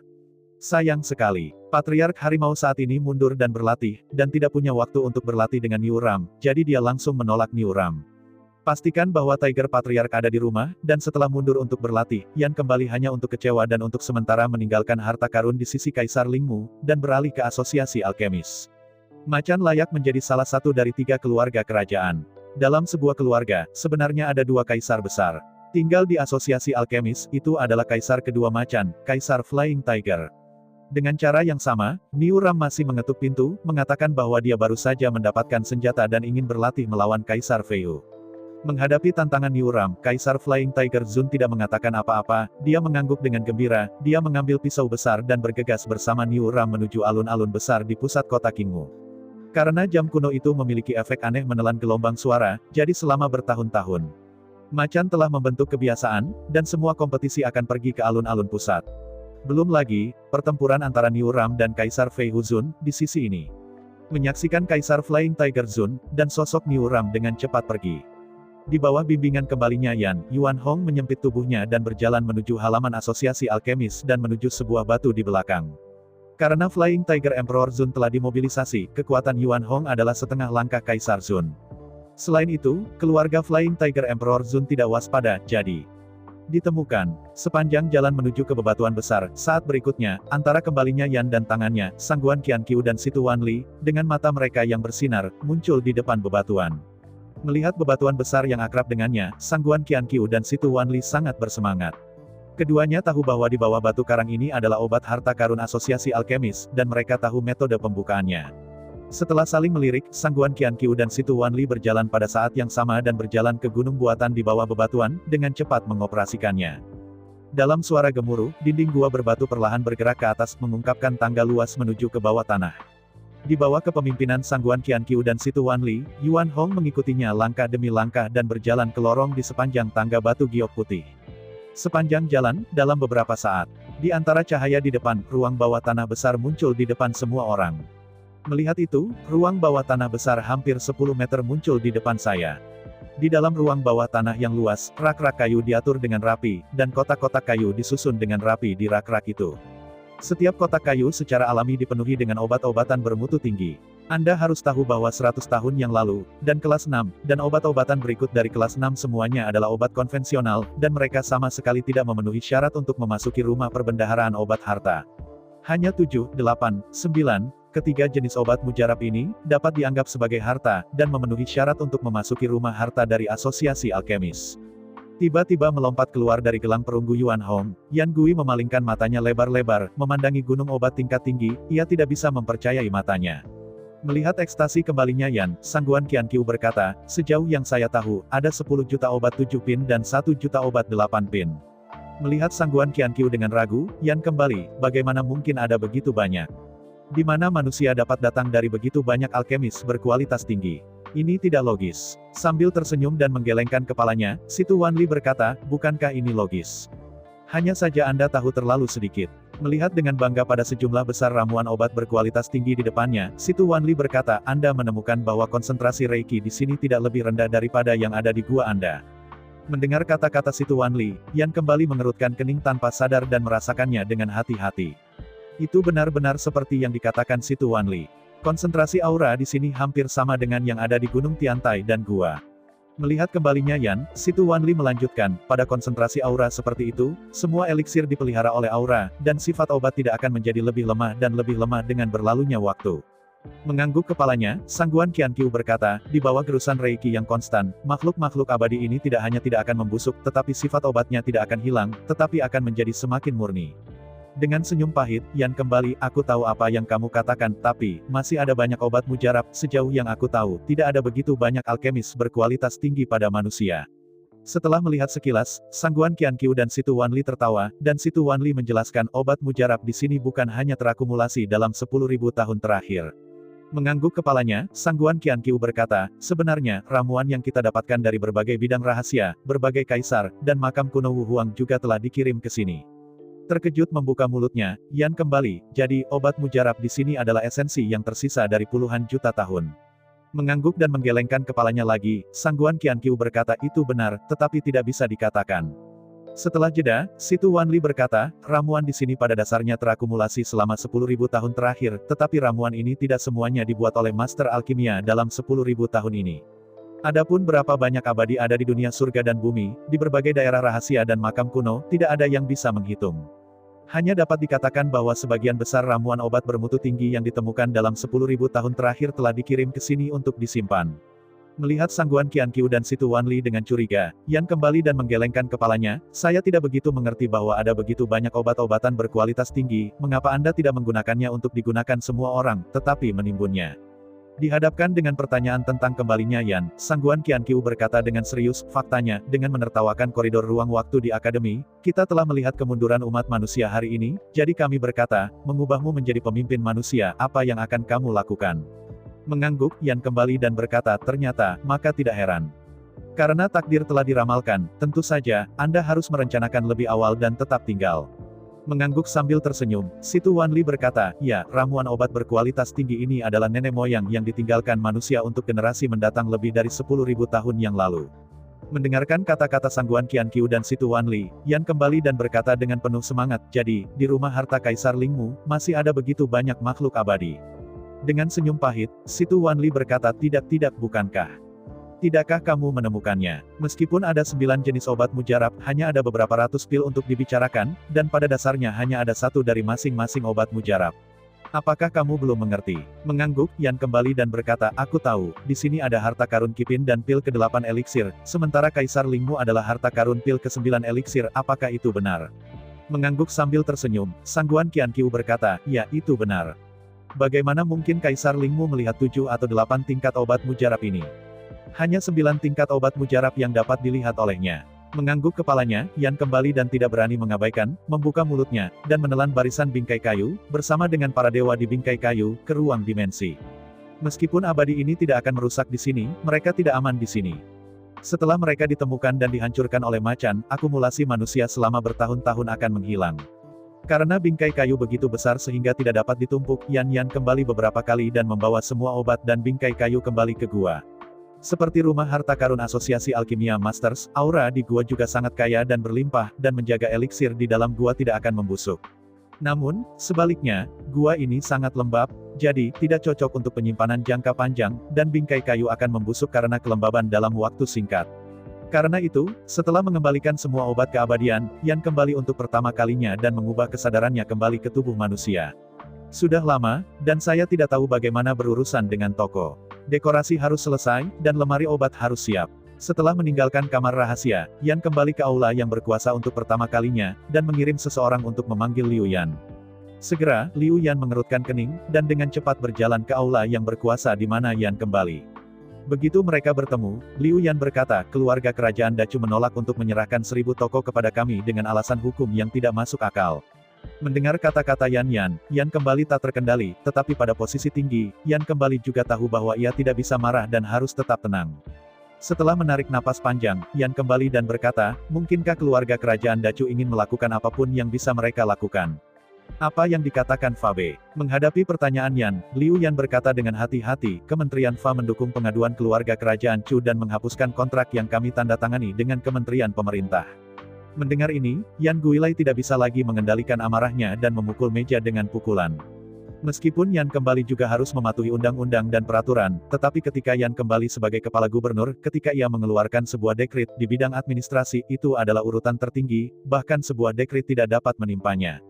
Sayang sekali, Patriark Harimau saat ini mundur dan berlatih, dan tidak punya waktu untuk berlatih dengan Niu Ram, jadi dia langsung menolak Niu Ram. Pastikan bahwa Tiger Patriark ada di rumah, dan setelah mundur untuk berlatih, Yan kembali hanya untuk kecewa dan untuk sementara meninggalkan harta karun di sisi Kaisar Lingmu, dan beralih ke asosiasi alkemis. Macan layak menjadi salah satu dari 3 keluarga kerajaan. Dalam sebuah keluarga, sebenarnya ada 2 kaisar besar. Tinggal di asosiasi alkemis, itu adalah kaisar kedua Macan, Kaisar Flying Tiger. Dengan cara yang sama, Niu Ram masih mengetuk pintu, mengatakan bahwa dia baru saja mendapatkan senjata dan ingin berlatih melawan Kaisar Feiyu. Menghadapi tantangan Niu Ram, Kaisar Flying Tiger Zun tidak mengatakan apa-apa, dia mengangguk dengan gembira, dia mengambil pisau besar dan bergegas bersama Niu Ram menuju alun-alun besar di pusat kota Qingmu. Karena jam kuno itu memiliki efek aneh menelan gelombang suara, jadi selama bertahun-tahun, Macan telah membentuk kebiasaan, dan semua kompetisi akan pergi ke alun-alun pusat. Belum lagi, pertempuran antara Niu Ram dan Kaisar Fei Huzun, di sisi ini. Menyaksikan Kaisar Flying Tiger Zun, dan sosok Niu Ram dengan cepat pergi. Di bawah bimbingan kembalinya Yan, Yuan Hong menyempit tubuhnya dan berjalan menuju halaman asosiasi alkemis dan menuju sebuah batu di belakang. Karena Flying Tiger Emperor Zun telah dimobilisasi, kekuatan Yuan Hong adalah setengah langkah Kaisar Zun. Selain itu, keluarga Flying Tiger Emperor Zun tidak waspada, jadi ditemukan sepanjang jalan menuju ke bebatuan besar. Saat berikutnya, antara kembalinya Yan dan tangannya, Sangguan Qianqiu dan Situ Wanli, dengan mata mereka yang bersinar, muncul di depan bebatuan. Melihat bebatuan besar yang akrab dengannya, Sangguan Qianqiu dan Situ Wanli sangat bersemangat. Keduanya tahu bahwa di bawah batu karang ini adalah obat harta karun asosiasi alkemis, dan mereka tahu metode pembukaannya. Setelah saling melirik, Sangguan Qianqiu dan Situ Wanli berjalan pada saat yang sama dan berjalan ke gunung buatan di bawah bebatuan, dengan cepat mengoperasikannya. Dalam suara gemuruh, dinding gua berbatu perlahan bergerak ke atas mengungkapkan tangga luas menuju ke bawah tanah. Di bawah kepemimpinan Sangguan Qianqiu dan Situ Wanli, Yuan Hong mengikutinya langkah demi langkah dan berjalan ke lorong di sepanjang tangga batu giok putih. Sepanjang jalan, dalam beberapa saat, di antara cahaya di depan, ruang bawah tanah besar muncul di depan semua orang. Melihat itu, ruang bawah tanah besar hampir 10 meter muncul di depan saya. Di dalam ruang bawah tanah yang luas, rak-rak kayu diatur dengan rapi, dan kotak-kotak kayu disusun dengan rapi di rak-rak itu. Setiap kotak kayu secara alami dipenuhi dengan obat-obatan bermutu tinggi. Anda harus tahu bahwa 100 tahun yang lalu, dan kelas 6, dan obat-obatan berikut dari kelas 6 semuanya adalah obat konvensional, dan mereka sama sekali tidak memenuhi syarat untuk memasuki rumah perbendaharaan obat harta. Hanya 7, 8, 9, Ketiga jenis obat mujarab ini, dapat dianggap sebagai harta, dan memenuhi syarat untuk memasuki rumah harta dari asosiasi alkemis. Tiba-tiba melompat keluar dari gelang perunggu Yuan Hong, Yan Gui memalingkan matanya lebar-lebar, memandangi gunung obat tingkat tinggi, ia tidak bisa mempercayai matanya. Melihat ekstasi kembalinya Yan, Sangguan Qianqiu berkata, sejauh yang saya tahu, ada 10 juta obat 7 pin dan 1 juta obat 8 pin. Melihat Sangguan Qianqiu dengan ragu, Yan kembali, bagaimana mungkin ada begitu banyak? Di mana manusia dapat datang dari begitu banyak alkemis berkualitas tinggi? Ini tidak logis. Sambil tersenyum dan menggelengkan kepalanya, Situ Wanli berkata, bukankah ini logis? Hanya saja Anda tahu terlalu sedikit. Melihat dengan bangga pada sejumlah besar ramuan obat berkualitas tinggi di depannya, Situ Wanli berkata, Anda menemukan bahwa konsentrasi Reiki di sini tidak lebih rendah daripada yang ada di gua Anda. Mendengar kata-kata Situ Wanli, Yan kembali mengerutkan kening tanpa sadar dan merasakannya dengan hati-hati. Itu benar-benar seperti yang dikatakan Situ Wanli. Konsentrasi aura di sini hampir sama dengan yang ada di Gunung Tiantai dan gua. Melihat kembalinya Yan, Situ Wanli melanjutkan, pada konsentrasi aura seperti itu, semua eliksir dipelihara oleh aura, dan sifat obat tidak akan menjadi lebih lemah dan lebih lemah dengan berlalunya waktu. Mengangguk kepalanya, Sangguan Qianqiu berkata, di bawah gerusan Reiki yang konstan, makhluk-makhluk abadi ini tidak hanya tidak akan membusuk, tetapi sifat obatnya tidak akan hilang, tetapi akan menjadi semakin murni. Dengan senyum pahit, Yan kembali, aku tahu apa yang kamu katakan, tapi, masih ada banyak obat mujarab, sejauh yang aku tahu, tidak ada begitu banyak alkemis berkualitas tinggi pada manusia. Setelah melihat sekilas, Sangguan Qianqiu dan Situ Wanli tertawa, dan Situ Wanli menjelaskan obat mujarab di sini bukan hanya terakumulasi dalam 10.000 tahun terakhir. Mengangguk kepalanya, Sangguan Qianqiu berkata, sebenarnya, ramuan yang kita dapatkan dari berbagai bidang rahasia, berbagai kaisar, dan makam kuno Wu Huang juga telah dikirim ke sini. Terkejut membuka mulutnya, Yan kembali, jadi, obat mujarab di sini adalah esensi yang tersisa dari puluhan juta tahun. Mengangguk dan menggelengkan kepalanya lagi, Sangguan Qianqiu berkata itu benar, tetapi tidak bisa dikatakan. Setelah jeda, Situ Wanli berkata, ramuan di sini pada dasarnya terakumulasi selama 10.000 tahun terakhir, tetapi ramuan ini tidak semuanya dibuat oleh Master Alkimia dalam 10.000 tahun ini. Adapun berapa banyak abadi ada di dunia surga dan bumi, di berbagai daerah rahasia dan makam kuno, tidak ada yang bisa menghitung. Hanya dapat dikatakan bahwa sebagian besar ramuan obat bermutu tinggi yang ditemukan dalam 10.000 tahun terakhir telah dikirim ke sini untuk disimpan. Melihat Sangguan Qianqiu dan Situ Wanli dengan curiga, Yan kembali dan menggelengkan kepalanya, saya tidak begitu mengerti bahwa ada begitu banyak obat-obatan berkualitas tinggi, mengapa Anda tidak menggunakannya untuk digunakan semua orang, tetapi menimbunnya. Dihadapkan dengan pertanyaan tentang kembalinya Yan, Sangguan Qianqiu berkata dengan serius, faktanya, dengan menertawakan koridor ruang waktu di akademi, kita telah melihat kemunduran umat manusia hari ini, jadi kami berkata, mengubahmu menjadi pemimpin manusia, apa yang akan kamu lakukan? Mengangguk, Yan kembali dan berkata, ternyata, maka tidak heran. Karena takdir telah diramalkan, tentu saja, Anda harus merencanakan lebih awal dan tetap tinggal. Mengangguk sambil tersenyum, Situ Wanli berkata, ya, ramuan obat berkualitas tinggi ini adalah nenek moyang yang ditinggalkan manusia untuk generasi mendatang lebih dari 10.000 tahun yang lalu. Mendengarkan kata-kata Sangguan Qianqiu dan Situ Wanli, Yan kembali dan berkata dengan penuh semangat, jadi, di rumah harta Kaisar Lingmu, masih ada begitu banyak makhluk abadi. Dengan senyum pahit, Situ Wanli berkata tidak bukankah? Tidakkah kamu menemukannya? Meskipun ada 9 jenis obat mujarab, hanya ada beberapa ratus pil untuk dibicarakan, dan pada dasarnya hanya ada satu dari masing-masing obat mujarab. Apakah kamu belum mengerti? Mengangguk, Yan kembali dan berkata, aku tahu, di sini ada harta karun Kipin dan pil ke-8 eliksir, sementara Kaisar Lingmu adalah harta karun pil ke-9 eliksir, apakah itu benar? Mengangguk sambil tersenyum, Sangguan Qianqiu berkata, ya, itu benar. Bagaimana mungkin Kaisar Lingmu melihat 7 atau 8 tingkat obat mujarab ini? Hanya 9 tingkat obat mujarab yang dapat dilihat olehnya. Mengangguk kepalanya, Yan kembali dan tidak berani mengabaikan, membuka mulutnya, dan menelan barisan bingkai kayu, bersama dengan para dewa di bingkai kayu, ke ruang dimensi. Meskipun abadi ini tidak akan merusak di sini, mereka tidak aman di sini. Setelah mereka ditemukan dan dihancurkan oleh macan, akumulasi manusia selama bertahun-tahun akan menghilang. Karena bingkai kayu begitu besar sehingga tidak dapat ditumpuk, Yan kembali beberapa kali dan membawa semua obat dan bingkai kayu kembali ke gua. Seperti rumah harta karun Asosiasi Alkimia Masters, aura di gua juga sangat kaya dan berlimpah, dan menjaga eliksir di dalam gua tidak akan membusuk. Namun, sebaliknya, gua ini sangat lembab, jadi, tidak cocok untuk penyimpanan jangka panjang, dan bingkai kayu akan membusuk karena kelembaban dalam waktu singkat. Karena itu, setelah mengembalikan semua obat keabadian, Yan kembali untuk pertama kalinya dan mengubah kesadarannya kembali ke tubuh manusia. Sudah lama, dan saya tidak tahu bagaimana berurusan dengan toko. Dekorasi harus selesai, dan lemari obat harus siap. Setelah meninggalkan kamar rahasia, Yan kembali ke aula yang berkuasa untuk pertama kalinya, dan mengirim seseorang untuk memanggil Liu Yan. Segera, Liu Yan mengerutkan kening, dan dengan cepat berjalan ke aula yang berkuasa di mana Yan kembali. Begitu mereka bertemu, Liu Yan berkata, keluarga kerajaan Dacu menolak untuk menyerahkan 1000 toko kepada kami dengan alasan hukum yang tidak masuk akal. Mendengar kata-kata Yan, Yan kembali tak terkendali, tetapi pada posisi tinggi, Yan kembali juga tahu bahwa ia tidak bisa marah dan harus tetap tenang. Setelah menarik napas panjang, Yan kembali dan berkata, mungkinkah keluarga kerajaan Dacu ingin melakukan apapun yang bisa mereka lakukan? Apa yang dikatakan Fabe? Menghadapi pertanyaan Yan, Liu Yan berkata dengan hati-hati, Kementerian Fa mendukung pengaduan keluarga kerajaan Chu dan menghapuskan kontrak yang kami tanda tangani dengan Kementerian Pemerintah. Mendengar ini, Yan Guilai tidak bisa lagi mengendalikan amarahnya dan memukul meja dengan pukulan. Meskipun Yan kembali juga harus mematuhi undang-undang dan peraturan, tetapi ketika Yan kembali sebagai kepala gubernur, ketika ia mengeluarkan sebuah dekret di bidang administrasi, itu adalah urutan tertinggi, bahkan sebuah dekret tidak dapat menimpanya.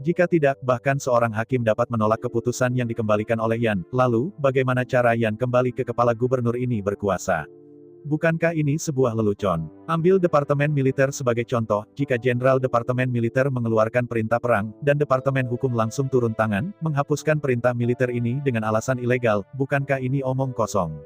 Jika tidak, bahkan seorang hakim dapat menolak keputusan yang dikembalikan oleh Yan. Lalu, bagaimana cara Yan kembali ke kepala gubernur ini berkuasa? Bukankah ini sebuah lelucon? Ambil Departemen Militer sebagai contoh, jika Jenderal Departemen Militer mengeluarkan perintah perang, dan Departemen Hukum langsung turun tangan, menghapuskan perintah militer ini dengan alasan ilegal, bukankah ini omong kosong?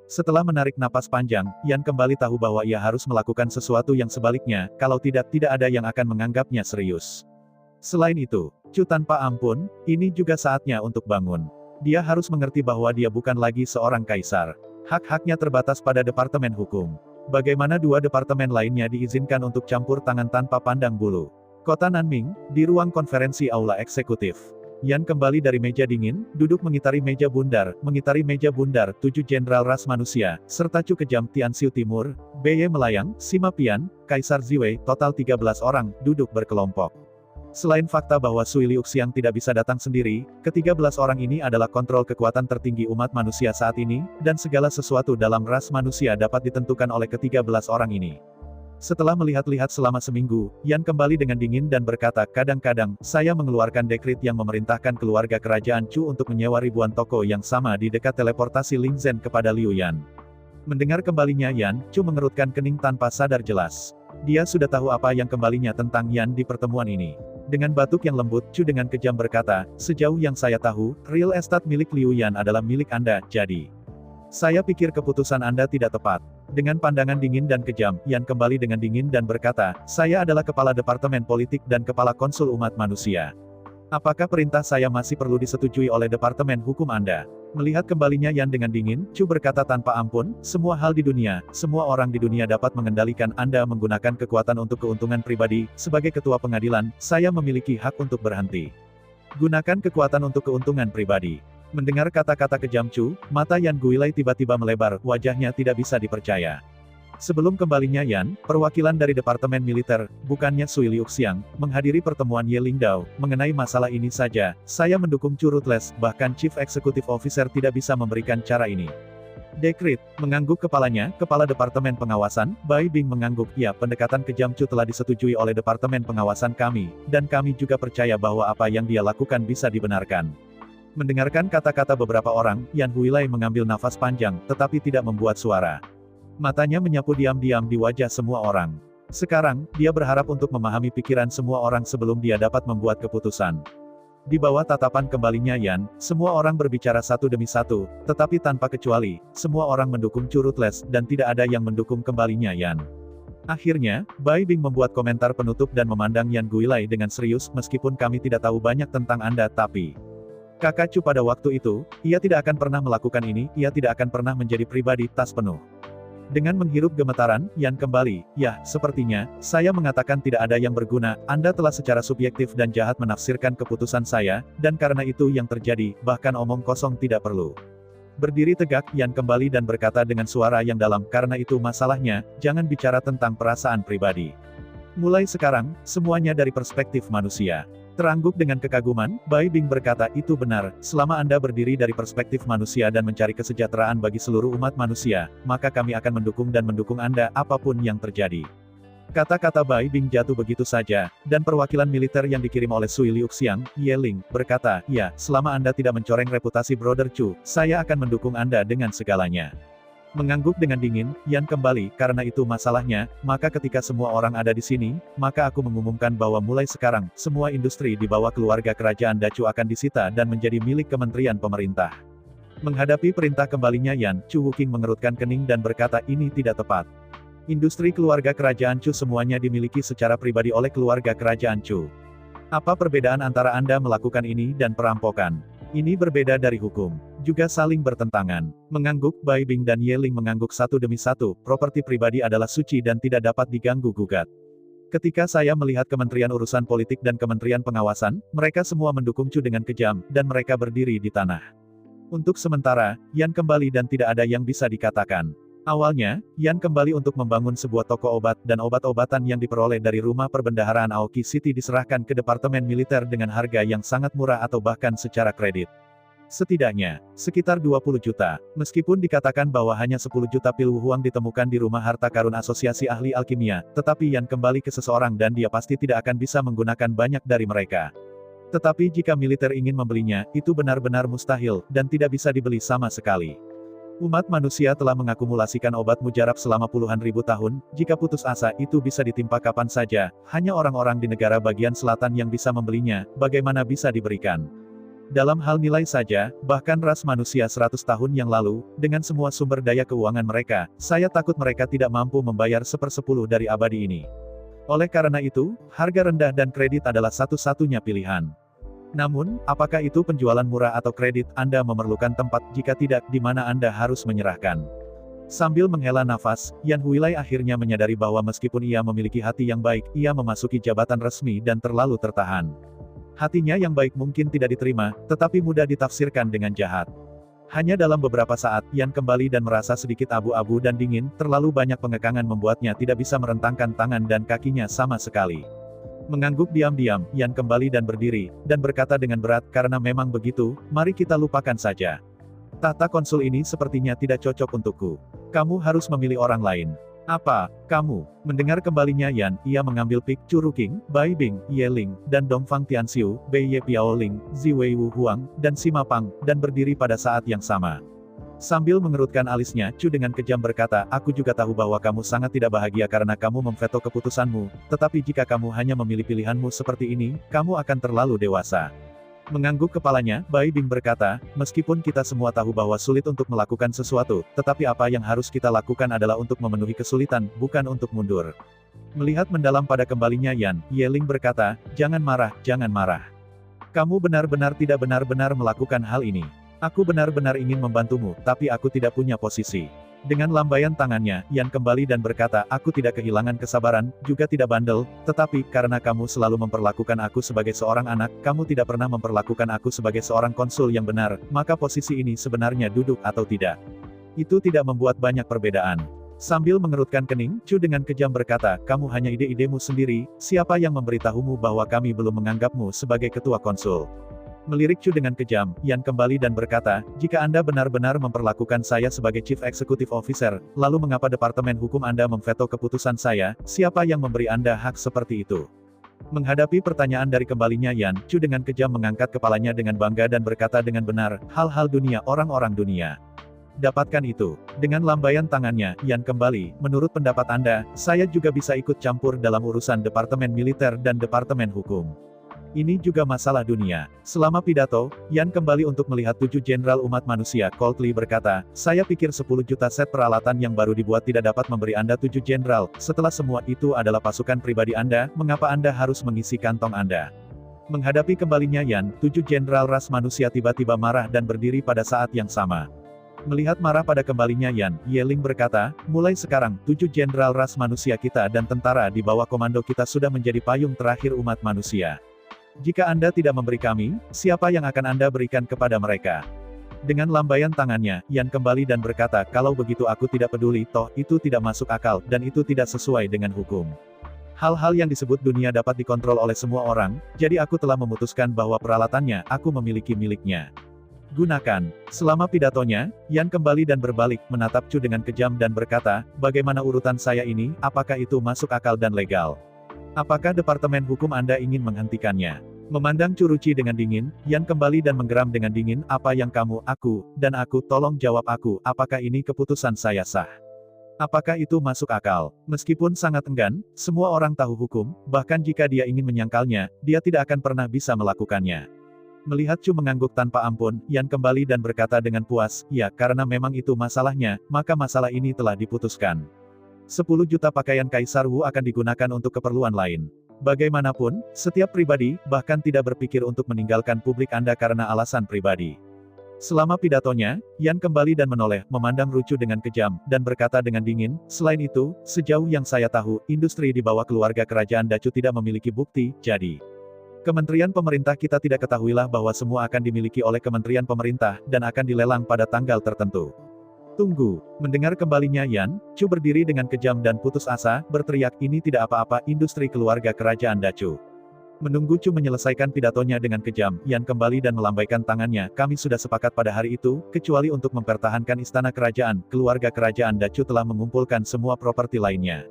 Setelah menarik napas panjang, Yan kembali tahu bahwa ia harus melakukan sesuatu yang sebaliknya, kalau tidak ada yang akan menganggapnya serius. Selain itu, Chu tanpa ampun, ini juga saatnya untuk bangun. Dia harus mengerti bahwa dia bukan lagi seorang kaisar. Hak-haknya terbatas pada Departemen Hukum. Bagaimana dua departemen lainnya diizinkan untuk campur tangan tanpa pandang bulu? Kota Nanming, di ruang konferensi aula eksekutif. Yan kembali dari meja dingin, duduk mengitari meja bundar, 7 jenderal ras manusia, serta Chu kejam Tianxiu Timur, Beye melayang, Sima Pian, Kaisar Ziwei, total 13 orang, duduk berkelompok. Selain fakta bahwa Sui Liuxiang tidak bisa datang sendiri, ke-13 orang ini adalah kontrol kekuatan tertinggi umat manusia saat ini, dan segala sesuatu dalam ras manusia dapat ditentukan oleh ke-13 orang ini. Setelah melihat-lihat selama seminggu, Yan kembali dengan dingin dan berkata, kadang-kadang, saya mengeluarkan dekret yang memerintahkan keluarga kerajaan Chu untuk menyewa ribuan toko yang sama di dekat teleportasi Lingzhen kepada Liu Yan. Mendengar kembalinya Yan, Chu mengerutkan kening tanpa sadar jelas. Dia sudah tahu apa yang kembalinya tentang Yan di pertemuan ini. Dengan batuk yang lembut, Chu dengan kejam berkata, sejauh yang saya tahu, real estate milik Liu Yan adalah milik Anda, jadi. Saya pikir keputusan Anda tidak tepat. Dengan pandangan dingin dan kejam, Yan kembali dengan dingin dan berkata, saya adalah kepala departemen politik dan kepala konsul umat manusia. Apakah perintah saya masih perlu disetujui oleh departemen hukum Anda? Melihat kembalinya Yan dengan dingin, Chu berkata tanpa ampun, semua hal di dunia, semua orang di dunia dapat mengendalikan Anda menggunakan kekuatan untuk keuntungan pribadi. Sebagai ketua pengadilan, saya memiliki hak untuk berhenti. Gunakan kekuatan untuk keuntungan pribadi. Mendengar kata-kata kejam Chu, mata Yan Guilai tiba-tiba melebar, wajahnya tidak bisa dipercaya. Sebelum kembalinya Yan, perwakilan dari Departemen Militer, bukannya Sui Liuxiang, menghadiri pertemuan Ye Lingdao. Mengenai masalah ini saja, saya mendukung Chu Ruthless, bahkan Chief Executive Officer tidak bisa memberikan cara ini. Dekret, mengangguk kepalanya, Kepala Departemen Pengawasan, Bai Bing mengangguk, ya, pendekatan kejam Chu telah disetujui oleh Departemen Pengawasan kami, dan kami juga percaya bahwa apa yang dia lakukan bisa dibenarkan. Mendengarkan kata-kata beberapa orang, Yan Huilai mengambil nafas panjang, tetapi tidak membuat suara. Matanya menyapu diam-diam di wajah semua orang. Sekarang, dia berharap untuk memahami pikiran semua orang sebelum dia dapat membuat keputusan. Di bawah tatapan kembalinya Yan, semua orang berbicara satu demi satu, tetapi tanpa kecuali, semua orang mendukung Chu Ruthless, dan tidak ada yang mendukung kembalinya Yan. Akhirnya, Bai Bing membuat komentar penutup dan memandang Yan Guilai dengan serius, meskipun kami tidak tahu banyak tentang Anda tapi... Kakak Chu pada waktu itu, ia tidak akan pernah melakukan ini, ia tidak akan pernah menjadi pribadi tas penuh. Dengan menghirup gemetaran, Yan kembali, ya, sepertinya, saya mengatakan tidak ada yang berguna, Anda telah secara subjektif dan jahat menafsirkan keputusan saya, dan karena itu yang terjadi, bahkan omong kosong tidak perlu. Berdiri tegak, Yan kembali dan berkata dengan suara yang dalam, karena itu masalahnya, jangan bicara tentang perasaan pribadi. Mulai sekarang, semuanya dari perspektif manusia. Terangguk dengan kekaguman, Bai Bing berkata, itu benar, selama Anda berdiri dari perspektif manusia dan mencari kesejahteraan bagi seluruh umat manusia, maka kami akan mendukung Anda, apapun yang terjadi. Kata-kata Bai Bing jatuh begitu saja, dan perwakilan militer yang dikirim oleh Sui Liuxiang, Ye Ling, berkata, ya, selama Anda tidak mencoreng reputasi Brother Chu, saya akan mendukung Anda dengan segalanya. Mengangguk dengan dingin, Yan kembali, karena itu masalahnya, maka ketika semua orang ada di sini, maka aku mengumumkan bahwa mulai sekarang, semua industri di bawah keluarga kerajaan Dacu akan disita dan menjadi milik kementerian pemerintah. Menghadapi perintah kembalinya Yan, Chu Wuking mengerutkan kening dan berkata ini tidak tepat. Industri keluarga kerajaan Chu semuanya dimiliki secara pribadi oleh keluarga kerajaan Chu. Apa perbedaan antara Anda melakukan ini dan perampokan? Ini berbeda dari hukum. Juga saling bertentangan. Mengangguk, Bai Bing dan Ye Ling mengangguk satu demi satu, properti pribadi adalah suci dan tidak dapat diganggu-gugat. Ketika saya melihat Kementerian Urusan Politik dan Kementerian Pengawasan, mereka semua mendukung Chu dengan kejam, dan mereka berdiri di tanah. Untuk sementara, Yan kembali dan tidak ada yang bisa dikatakan. Awalnya, Yan kembali untuk membangun sebuah toko obat dan obat-obatan yang diperoleh dari rumah perbendaharaan Aoki City diserahkan ke Departemen Militer dengan harga yang sangat murah atau bahkan secara kredit. Setidaknya, sekitar 20 juta. Meskipun dikatakan bahwa hanya 10 juta pil Wuhuang ditemukan di rumah harta karun Asosiasi Ahli Alkimia, tetapi Yan kembali ke seseorang dan dia pasti tidak akan bisa menggunakan banyak dari mereka. Tetapi jika militer ingin membelinya, itu benar-benar mustahil, dan tidak bisa dibeli sama sekali. Umat manusia telah mengakumulasikan obat mujarab selama puluhan ribu tahun, jika putus asa itu bisa ditimpa kapan saja, hanya orang-orang di negara bagian selatan yang bisa membelinya, bagaimana bisa diberikan. Dalam hal nilai saja, bahkan ras manusia 100 tahun yang lalu, dengan semua sumber daya keuangan mereka, saya takut mereka tidak mampu membayar 1/10 dari abadi ini. Oleh karena itu, harga rendah dan kredit adalah satu-satunya pilihan. Namun, apakah itu penjualan murah atau kredit, Anda memerlukan tempat, jika tidak, di mana Anda harus menyerahkan. Sambil menghela nafas, Yan Huilai akhirnya menyadari bahwa meskipun ia memiliki hati yang baik, ia memasuki jabatan resmi dan terlalu tertahan. Hatinya yang baik mungkin tidak diterima, tetapi mudah ditafsirkan dengan jahat. Hanya dalam beberapa saat, Yan kembali dan merasa sedikit abu-abu dan dingin, terlalu banyak pengekangan membuatnya tidak bisa merentangkan tangan dan kakinya sama sekali. Mengangguk diam-diam, Yan kembali dan berdiri, dan berkata dengan berat, karena memang begitu, mari kita lupakan saja. Tahta konsul ini sepertinya tidak cocok untukku. Kamu harus memilih orang lain. Apa, kamu? Mendengar kembalinya Yan, ia mengambil pik, Chu Ruking, Bai Bing, Ye Ling, dan Dongfang Tianxiu, Bei Ye Piaoling, Zi Wei Wu Huang, dan Sima Pang, dan berdiri pada saat yang sama. Sambil mengerutkan alisnya, Chu dengan kejam berkata, aku juga tahu bahwa kamu sangat tidak bahagia karena kamu memveto keputusanmu, tetapi jika kamu hanya memilih pilihanmu seperti ini, kamu akan terlalu dewasa. Mengangguk kepalanya, Bai Bing berkata, meskipun kita semua tahu bahwa sulit untuk melakukan sesuatu, tetapi apa yang harus kita lakukan adalah untuk memenuhi kesulitan, bukan untuk mundur. Melihat mendalam pada kembalinya Yan, Ye Ling berkata, jangan marah, jangan marah. Kamu benar-benar tidak benar-benar melakukan hal ini. Aku benar-benar ingin membantumu, tapi aku tidak punya posisi. Dengan lambaian tangannya, Yan kembali dan berkata, aku tidak kehilangan kesabaran, juga tidak bandel, tetapi, karena kamu selalu memperlakukan aku sebagai seorang anak, kamu tidak pernah memperlakukan aku sebagai seorang konsul yang benar, maka posisi ini sebenarnya duduk atau tidak. Itu tidak membuat banyak perbedaan. Sambil mengerutkan kening, Chu dengan kejam berkata, kamu hanya ide-idemu sendiri, siapa yang memberitahumu bahwa kami belum menganggapmu sebagai ketua konsul? Melirik Chu dengan kejam, Yan kembali dan berkata, jika Anda benar-benar memperlakukan saya sebagai Chief Executive Officer, lalu mengapa Departemen Hukum Anda memveto keputusan saya, siapa yang memberi Anda hak seperti itu? Menghadapi pertanyaan dari kembalinya Yan, Chu dengan kejam mengangkat kepalanya dengan bangga dan berkata dengan benar, hal-hal dunia orang-orang dunia. Dapatkan itu. Dengan lambaian tangannya, Yan kembali, menurut pendapat Anda, saya juga bisa ikut campur dalam urusan Departemen Militer dan Departemen Hukum. Ini juga masalah dunia. Selama pidato, Yan kembali untuk melihat 7 jenderal umat manusia. Colt Lee berkata, saya pikir 10 juta set peralatan yang baru dibuat tidak dapat memberi Anda 7 jenderal. Setelah semua itu adalah pasukan pribadi Anda, mengapa Anda harus mengisi kantong Anda? Menghadapi kembalinya Yan, 7 jenderal ras manusia tiba-tiba marah dan berdiri pada saat yang sama. Melihat marah pada kembalinya Yan, Ye Ling berkata, mulai sekarang, 7 jenderal ras manusia kita dan tentara di bawah komando kita sudah menjadi payung terakhir umat manusia. Jika Anda tidak memberi kami, siapa yang akan Anda berikan kepada mereka? Dengan lambaian tangannya, Yan kembali dan berkata, kalau begitu aku tidak peduli, toh, itu tidak masuk akal, dan itu tidak sesuai dengan hukum. Hal-hal yang disebut dunia dapat dikontrol oleh semua orang, jadi aku telah memutuskan bahwa peralatannya, aku memiliki miliknya. Gunakan. Selama pidatonya, Yan kembali dan berbalik, menatap Chu dengan kejam dan berkata, bagaimana urutan saya ini, apakah itu masuk akal dan legal? Apakah Departemen Hukum Anda ingin menghentikannya? Memandang Chu Ruci dengan dingin, Yan kembali dan menggeram dengan dingin, apa yang kamu, aku, dan aku, tolong jawab aku, apakah ini keputusan saya sah? Apakah itu masuk akal? Meskipun sangat enggan, semua orang tahu hukum, bahkan jika dia ingin menyangkalnya, dia tidak akan pernah bisa melakukannya. Melihat Chu mengangguk tanpa ampun, Yan kembali dan berkata dengan puas, ya, karena memang itu masalahnya, maka masalah ini telah diputuskan. 10 juta pakaian Kaisar Wu akan digunakan untuk keperluan lain. Bagaimanapun, setiap pribadi, bahkan tidak berpikir untuk meninggalkan publik Anda karena alasan pribadi. Selama pidatonya, Yan kembali dan menoleh, memandang Rucu dengan kejam, dan berkata dengan dingin, selain itu, sejauh yang saya tahu, industri di bawah keluarga kerajaan Dacu tidak memiliki bukti, jadi Kementerian Pemerintah kita tidak ketahuilah bahwa semua akan dimiliki oleh Kementerian Pemerintah, dan akan dilelang pada tanggal tertentu. Tunggu. Mendengar kembalinya Yan, Chu berdiri dengan kejam dan putus asa, berteriak, ini tidak apa-apa, industri keluarga kerajaan Dacu. Menunggu Chu menyelesaikan pidatonya dengan kejam, Yan kembali dan melambaikan tangannya, kami sudah sepakat pada hari itu, kecuali untuk mempertahankan istana kerajaan, keluarga kerajaan Dacu telah mengumpulkan semua properti lainnya.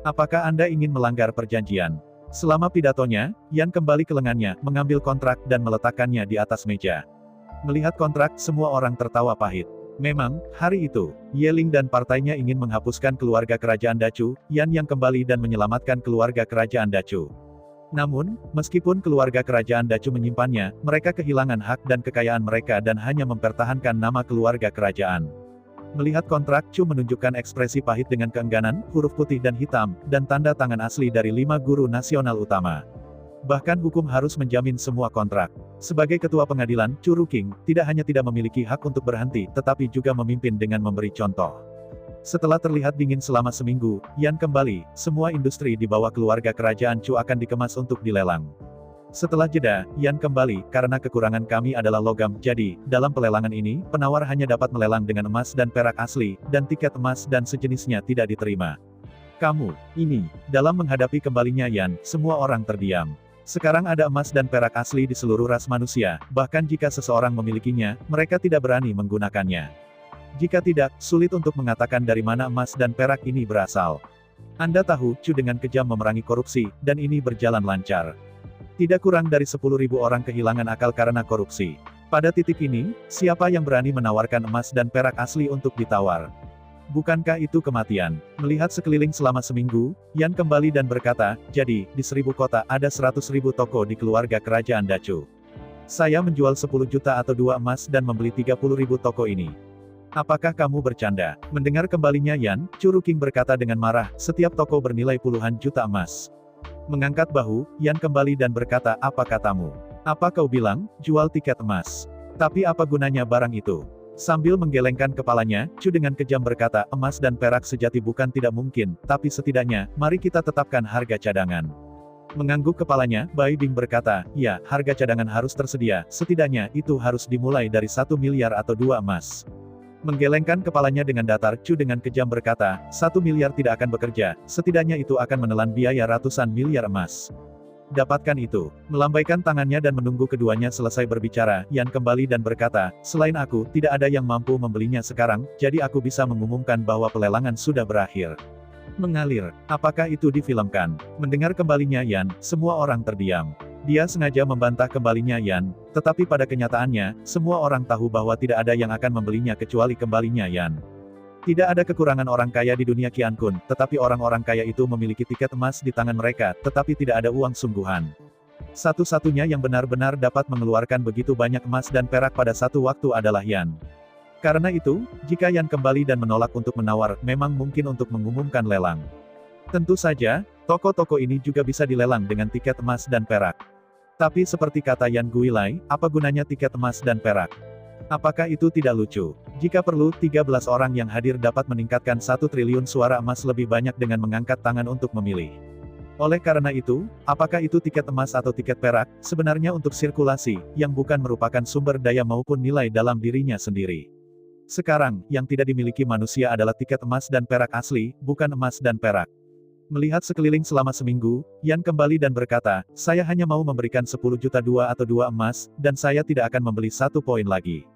Apakah Anda ingin melanggar perjanjian? Selama pidatonya, Yan kembali ke lengannya, mengambil kontrak, dan meletakkannya di atas meja. Melihat kontrak, semua orang tertawa pahit. Memang, hari itu, Ye Ling dan partainya ingin menghapuskan keluarga kerajaan Dacu, Yan yang kembali dan menyelamatkan keluarga kerajaan Dacu. Namun, meskipun keluarga kerajaan Dacu menyimpannya, mereka kehilangan hak dan kekayaan mereka dan hanya mempertahankan nama keluarga kerajaan. Melihat kontrak, Chu menunjukkan ekspresi pahit dengan keengganan, huruf putih dan hitam, dan tanda tangan asli dari 5 guru nasional utama. Bahkan hukum harus menjamin semua kontrak. Sebagai ketua pengadilan, Chu Ruking, tidak hanya tidak memiliki hak untuk berhenti, tetapi juga memimpin dengan memberi contoh. Setelah terlihat dingin selama seminggu, Yan kembali, semua industri di bawah keluarga kerajaan Chu akan dikemas untuk dilelang. Setelah jeda, Yan kembali, karena kekurangan kami adalah logam, jadi, dalam pelelangan ini, penawar hanya dapat melelang dengan emas dan perak asli, dan tiket emas dan sejenisnya tidak diterima. Kamu, ini, dalam menghadapi kembalinya Yan, semua orang terdiam. Sekarang ada emas dan perak asli di seluruh ras manusia, bahkan jika seseorang memilikinya, mereka tidak berani menggunakannya. Jika tidak, sulit untuk mengatakan dari mana emas dan perak ini berasal. Anda tahu, Chu dengan kejam memerangi korupsi, dan ini berjalan lancar. Tidak kurang dari 10.000 orang kehilangan akal karena korupsi. Pada titik ini, siapa yang berani menawarkan emas dan perak asli untuk ditawar? Bukankah itu kematian? Melihat sekeliling selama seminggu, Yan kembali dan berkata, jadi, di 1000 kota ada 100.000 toko di keluarga kerajaan Dacu. Saya menjual 10 juta atau 2 emas dan membeli 30.000 toko ini. Apakah kamu bercanda? Mendengar kembalinya Yan, Chu Ruking berkata dengan marah, setiap toko bernilai puluhan juta emas. Mengangkat bahu, Yan kembali dan berkata, apa katamu? Apa kau bilang, jual tiket emas? Tapi apa gunanya barang itu? Sambil menggelengkan kepalanya, Chu dengan kejam berkata, emas dan perak sejati bukan tidak mungkin, tapi setidaknya, mari kita tetapkan harga cadangan. Mengangguk kepalanya, Bai Bing berkata, ya, harga cadangan harus tersedia, setidaknya, itu harus dimulai dari 1 miliar atau 2 emas. Menggelengkan kepalanya dengan datar, Chu dengan kejam berkata, 1 miliar tidak akan bekerja, setidaknya itu akan menelan biaya ratusan miliar emas. Dapatkan itu. Melambaikan tangannya dan menunggu keduanya selesai berbicara, Yan kembali dan berkata, selain aku, tidak ada yang mampu membelinya sekarang, jadi aku bisa mengumumkan bahwa pelelangan sudah berakhir. Mengalir. Apakah itu difilmkan? Mendengar kembalinya Yan, semua orang terdiam. Dia sengaja membantah kembalinya Yan, tetapi pada kenyataannya, semua orang tahu bahwa tidak ada yang akan membelinya kecuali kembalinya Yan. Tidak ada kekurangan orang kaya di dunia Qian Kun, tetapi orang-orang kaya itu memiliki tiket emas di tangan mereka, tetapi tidak ada uang sungguhan. Satu-satunya yang benar-benar dapat mengeluarkan begitu banyak emas dan perak pada satu waktu adalah Yan. Karena itu, jika Yan kembali dan menolak untuk menawar, memang mungkin untuk mengumumkan lelang. Tentu saja, toko-toko ini juga bisa dilelang dengan tiket emas dan perak. Tapi seperti kata Yan Guilai, apa gunanya tiket emas dan perak? Apakah itu tidak lucu? Jika perlu, 13 orang yang hadir dapat meningkatkan 1 triliun suara emas lebih banyak dengan mengangkat tangan untuk memilih. Oleh karena itu, apakah itu tiket emas atau tiket perak, sebenarnya untuk sirkulasi, yang bukan merupakan sumber daya maupun nilai dalam dirinya sendiri. Sekarang, yang tidak dimiliki manusia adalah tiket emas dan perak asli, bukan emas dan perak. Melihat sekeliling selama seminggu, Yan kembali dan berkata, saya hanya mau memberikan 10 juta 2 atau 2 emas, dan saya tidak akan membeli 1 poin lagi.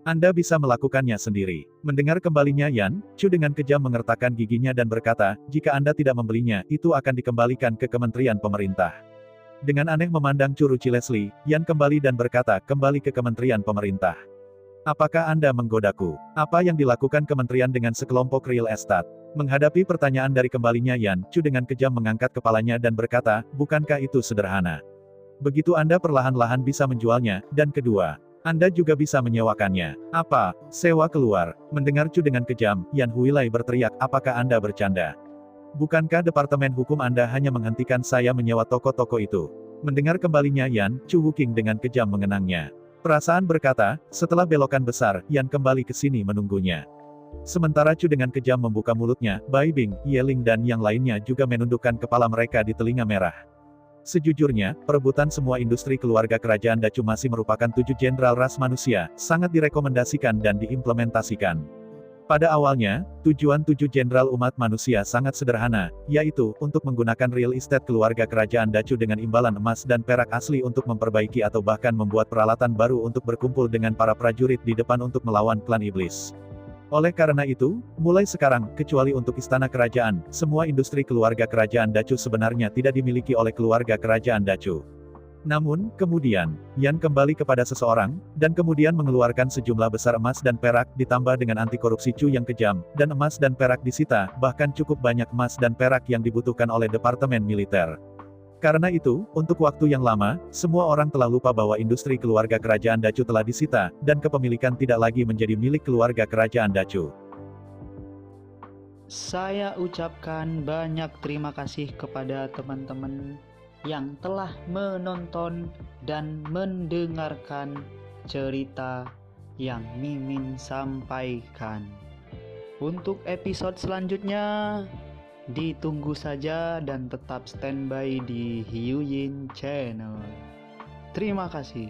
Anda bisa melakukannya sendiri. Mendengar kembalinya Yan, Chu dengan kejam mengertakkan giginya dan berkata, jika Anda tidak membelinya, itu akan dikembalikan ke kementerian pemerintah. Dengan aneh memandang Chu Ruchi Leslie, Yan kembali dan berkata, kembali ke kementerian pemerintah. Apakah Anda menggodaku? Apa yang dilakukan kementerian dengan sekelompok real estate? Menghadapi pertanyaan dari kembalinya Yan, Chu dengan kejam mengangkat kepalanya dan berkata, bukankah itu sederhana? Begitu Anda perlahan-lahan bisa menjualnya, dan kedua, Anda juga bisa menyewakannya. Apa? Sewa keluar. Mendengar Chu dengan kejam, Yan Huilai berteriak, apakah Anda bercanda? Bukankah Departemen Hukum Anda hanya menghentikan saya menyewa toko-toko itu? Mendengar kembalinya Yan, Chu Wuking dengan kejam mengenangnya. Perasaan berkata, setelah belokan besar, Yan kembali ke sini menunggunya. Sementara Chu dengan kejam membuka mulutnya, Bai Bing, Yeling dan yang lainnya juga menundukkan kepala mereka di telinga merah. Sejujurnya, perebutan semua industri keluarga kerajaan Dacu masih merupakan 7 jenderal ras manusia, sangat direkomendasikan dan diimplementasikan. Pada awalnya, tujuan 7 jenderal umat manusia sangat sederhana, yaitu, untuk menggunakan real estate keluarga kerajaan Dacu dengan imbalan emas dan perak asli untuk memperbaiki atau bahkan membuat peralatan baru untuk berkumpul dengan para prajurit di depan untuk melawan klan iblis. Oleh karena itu, mulai sekarang, kecuali untuk istana kerajaan, semua industri keluarga kerajaan Dacu sebenarnya tidak dimiliki oleh keluarga kerajaan Dacu. Namun, kemudian, Yan kembali kepada seseorang, dan kemudian mengeluarkan sejumlah besar emas dan perak, ditambah dengan anti korupsi Chu yang kejam, dan emas dan perak disita, bahkan cukup banyak emas dan perak yang dibutuhkan oleh Departemen Militer. Karena itu, untuk waktu yang lama, semua orang telah lupa bahwa industri keluarga kerajaan Dacu telah disita, dan kepemilikan tidak lagi menjadi milik keluarga kerajaan Dacu. Saya ucapkan banyak terima kasih kepada teman-teman yang telah menonton dan mendengarkan cerita yang Mimin sampaikan. Untuk episode selanjutnya, ditunggu saja dan tetap standby di Hiu Yin Channel. Terima kasih.